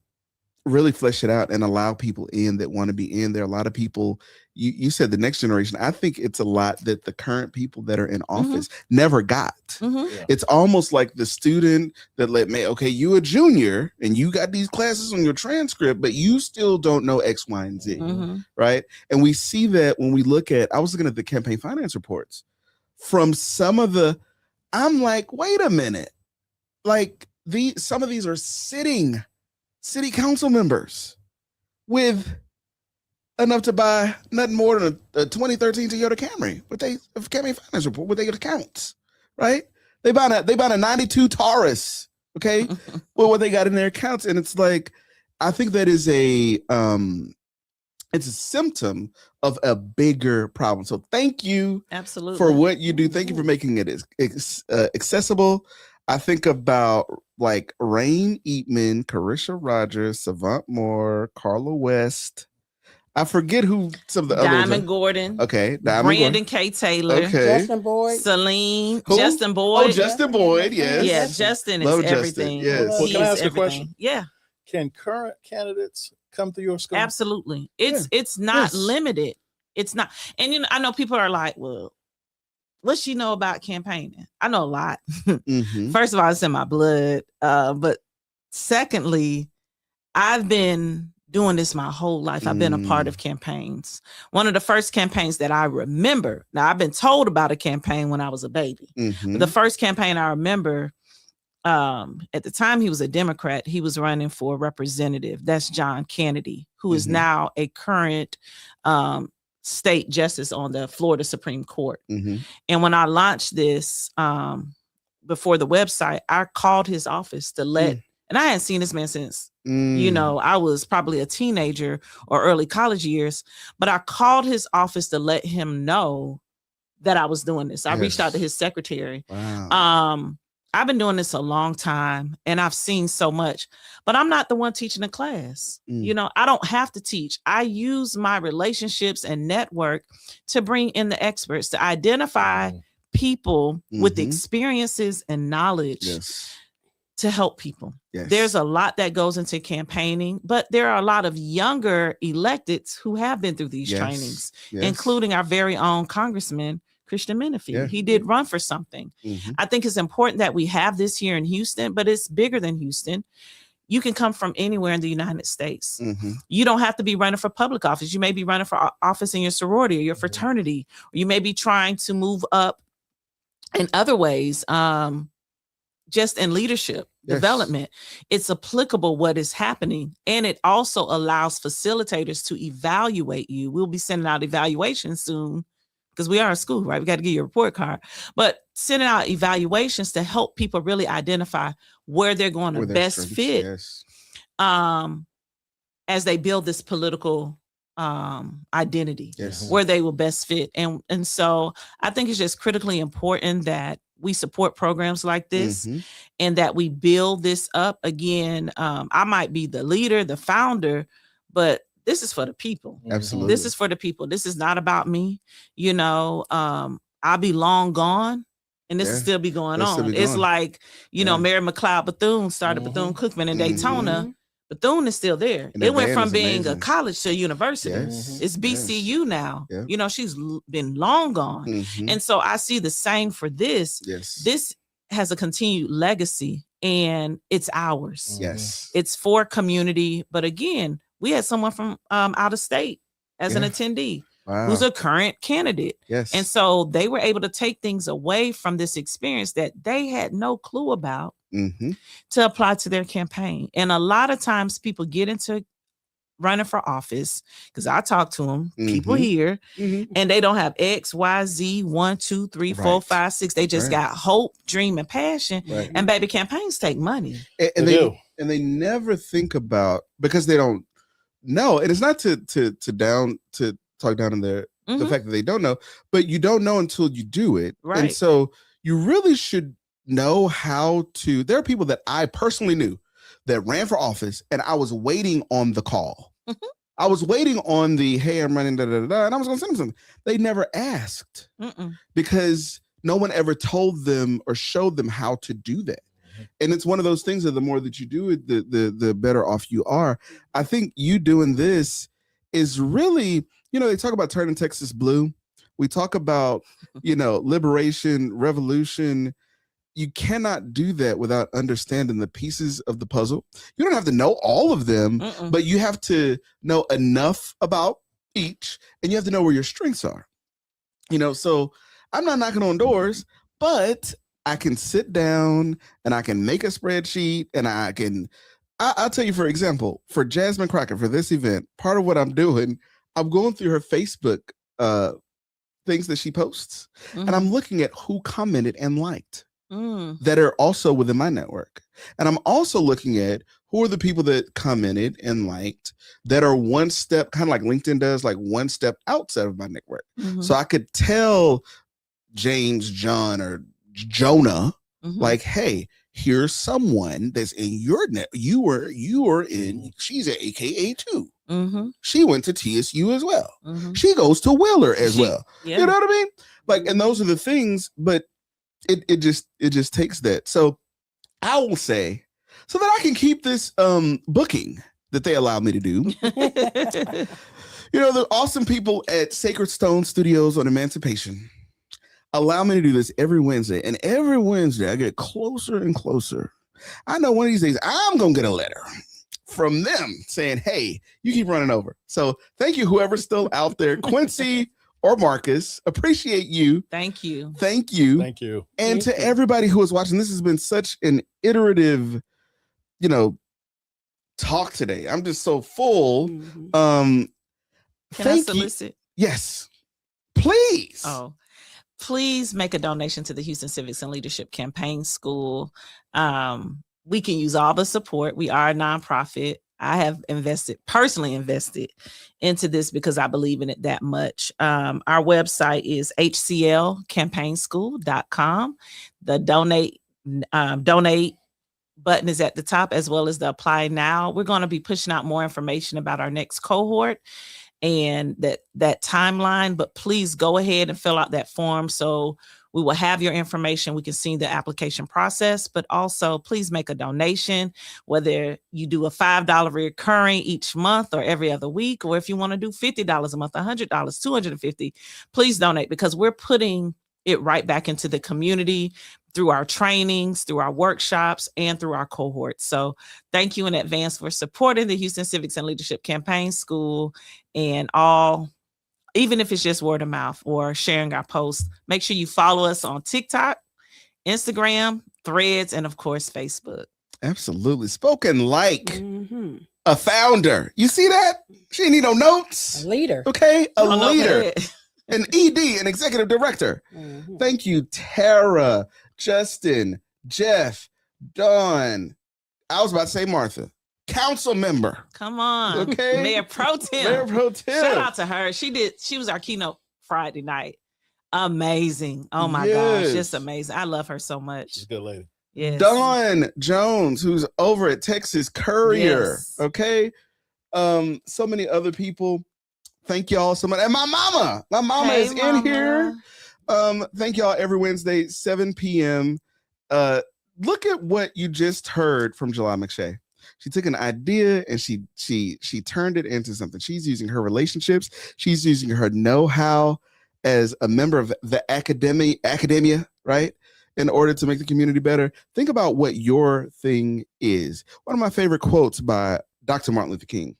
really flesh it out and allow people in that want to be in. There are a lot of people. You said the next generation. I think it's a lot that the current people that are in office never got. Mhm. It's almost like the student that okay, you a junior and you got these classes on your transcript, but you still don't know X, Y, and Z, Mhm. right? And we see that when we look at, I was looking at the campaign finance reports from some of the, I'm like, wait a minute. Like some of these are sitting city council members with enough to buy nothing more than a 2013 Toyota Camry with a campaign finance report with their accounts, right? They bought a 92 Taurus, okay, with what they got in their accounts. And it's like, I think that is it's a symptom of a bigger problem. So thank you Absolutely. for what you do. Thank you for making it accessible. I think about like Rain Eatman, Carisha Rogers, Savant Moore, Carla West. I forget who some of the Diamond others are. Gordon. Okay, Diamond Brandon Gordon. K. Taylor. Okay. Justin Boyd. Celine. Who? Justin Boyd. Oh, Justin Boyd. Yes. Yeah, Justin is Love Justin, everything. yes. Well, He can I is ask a everything. question? Yeah, Can current candidates come through your school? absolutely. It's not Yes. limited. It's not. And I know people are like, well, what she know about campaigning? I know a lot. Mhm. First of all, it's in my blood. But secondly, I've been doing this my whole life. I've been a part of campaigns. One of the first campaigns that I remember, now I've been told about a campaign when I was a baby. Mhm. But the first campaign I remember, at the time he was a Democrat, he was running for representative. That's John Kennedy, who is now a current state justice on the Florida Supreme Court. Mhm. And when I launched this before the website, I called his office to let, and I hadn't seen this man since, I was probably a teenager or early college years, but I called his office to let him know that I was doing this. I reached out to his secretary. Wow. I've been doing this a long time and I've seen so much, but I'm not the one teaching the class. I don't have to teach. I use my relationships and network to bring in the experts, to identify people with experiences and knowledge Yes. to help people. Yes. There's a lot that goes into campaigning, but there are a lot of younger electeds who have been through these trainings, including our very own Congressman, Christian Menifee. Yeah. He did run for something. I think it's important that we have this here in Houston, but it's bigger than Houston. You can come from anywhere in the United States. You don't have to be running for public office. You may be running for office in your sorority or your fraternity, or you may be trying to move up in other ways, just in leadership development. It's applicable what is happening. And it also allows facilitators to evaluate you. We'll be sending out evaluations soon, because we are a school, right? We got to get your report card, but sending out evaluations to help people really identify where they're going to best fit as they build this political identity, where they will best fit. And so I think it's just critically important that we support programs like this and that we build this up. Again, I might be the leader, the founder, but this is for the people. Absolutely. This is for the people. This is not about me. I'll be long gone and this will still be going on. It's like, Mary McLeod Bethune started Bethune-Cookman in Daytona. Bethune is still there. And it went band from is being amazing. a college to a university. It's BCU now. She's been long gone. And so I see the same for this. This has a continued legacy and it's ours. It's for community. But again, we had someone from out of state as an attendee who's a current candidate. And so they were able to take things away from this experience that they had no clue about to apply to their campaign. And a lot of times people get into running for office, because I talk to them, people here, and they don't have X, Y, Z, 1, 2, 3, 4, 5, 6. They just got hope, dream, and passion. And baby, campaigns take money. And they do. And they never think about, because they don't know. And it's not to talk down in the fact that they don't know, but you don't know until you do it. And so you really should know how to. There are people that I personally knew that ran for office, and I was waiting on the call. I was waiting on the, hey, I'm running, and I was going to send them something. They never asked because no one ever told them or showed them how to do that. And it's one of those things that the more that you do it, the better off you are. I think you doing this is really, they talk about turning Texas blue. We talk about, liberation, revolution. You cannot do that without understanding the pieces of the puzzle. You don't have to know all of them, but you have to know enough about each, and you have to know where your strengths are. So I'm not knocking on doors, but I can sit down and I can make a spreadsheet, and I'll tell you, for example, for Jasmine Crockett, for this event, part of what I'm doing, I'm going through her Facebook things that she posts, and I'm looking at who commented and liked that are also within my network. And I'm also looking at who are the people that commented and liked that are one step, kind of like LinkedIn does, like one step outside of my network. So I could tell James, John, or Jonah, like, hey, here's someone that's in your net. You are in, she's at AKA too. She went to TSU as well. She goes to Wheeler as well. Yeah. You know what I mean? Like, and those are the things, but it just takes that. So I will say, so that I can keep this booking that they allow me to do. The awesome people at Sacred Stone Studios on Emancipation allow me to do this every Wednesday. And every Wednesday I get closer and closer. I know one of these days I'm going to get a letter from them saying, hey, you keep running over. So thank you, whoever's still out there, Quincy or Marcus, appreciate you. Thank you. Thank you. Thank you. And to everybody who is watching, this has been such an iterative, talk today. I'm just so full. Can I solicit? Yes, please. Oh, please make a donation to the Houston Civics and Leadership Campaign School. We can use all the support. We are a nonprofit. I have personally invested into this because I believe in it that much. Our website is hclcampaignschool.com. The donate button is at the top, as well as the apply now. We're going to be pushing out more information about our next cohort and that timeline, but please go ahead and fill out that form so we will have your information. We can see the application process, but also please make a donation, whether you do a $5 recurring each month or every other week, or if you want to do $50 a month, $100, $250, please donate, because we're putting it right back into the community through our trainings, through our workshops, and through our cohorts. So thank you in advance for supporting the Houston Civics and Leadership Campaign School, and even if it's just word of mouth or sharing our posts. Make sure you follow us on TikTok, Instagram, Threads, and of course, Facebook. Absolutely. Spoken like a founder. You see that? She didn't need no notes. A leader. Okay? A leader. An ED, an executive director. Thank you, Tara, Justin, Jeff, Dawn. I was about to say Martha. Council member. Come on. Okay. Mayor Pro Tem. Mayor Pro Tem. Shout out to her. She was our keynote Friday night. Amazing. Oh my gosh. Just amazing. I love her so much. She's a good lady. Yes. Dawn Jones, who's over at Texas Courier. Yes. Okay. So many other people. Thank y'all so much. And my mama Hey, is in mama. here. Thank y'all every Wednesday, 7 p.m. Look at what you just heard from Jalal McShay. She took an idea and she turned it into something. She's using her relationships. She's using her know-how as a member of the academia, right? In order to make the community better. Think about what your thing is. One of my favorite quotes by Dr. Martin Luther King.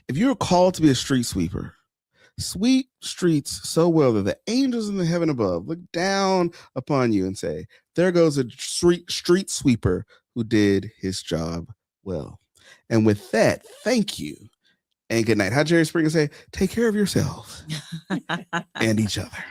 If you're called to be a street sweeper, sweep streets so well that the angels in the heaven above look down upon you and say, there goes a street sweeper who did his job well. And with that, thank you and good night. How Jerry Springer say, take care of yourselves and each other.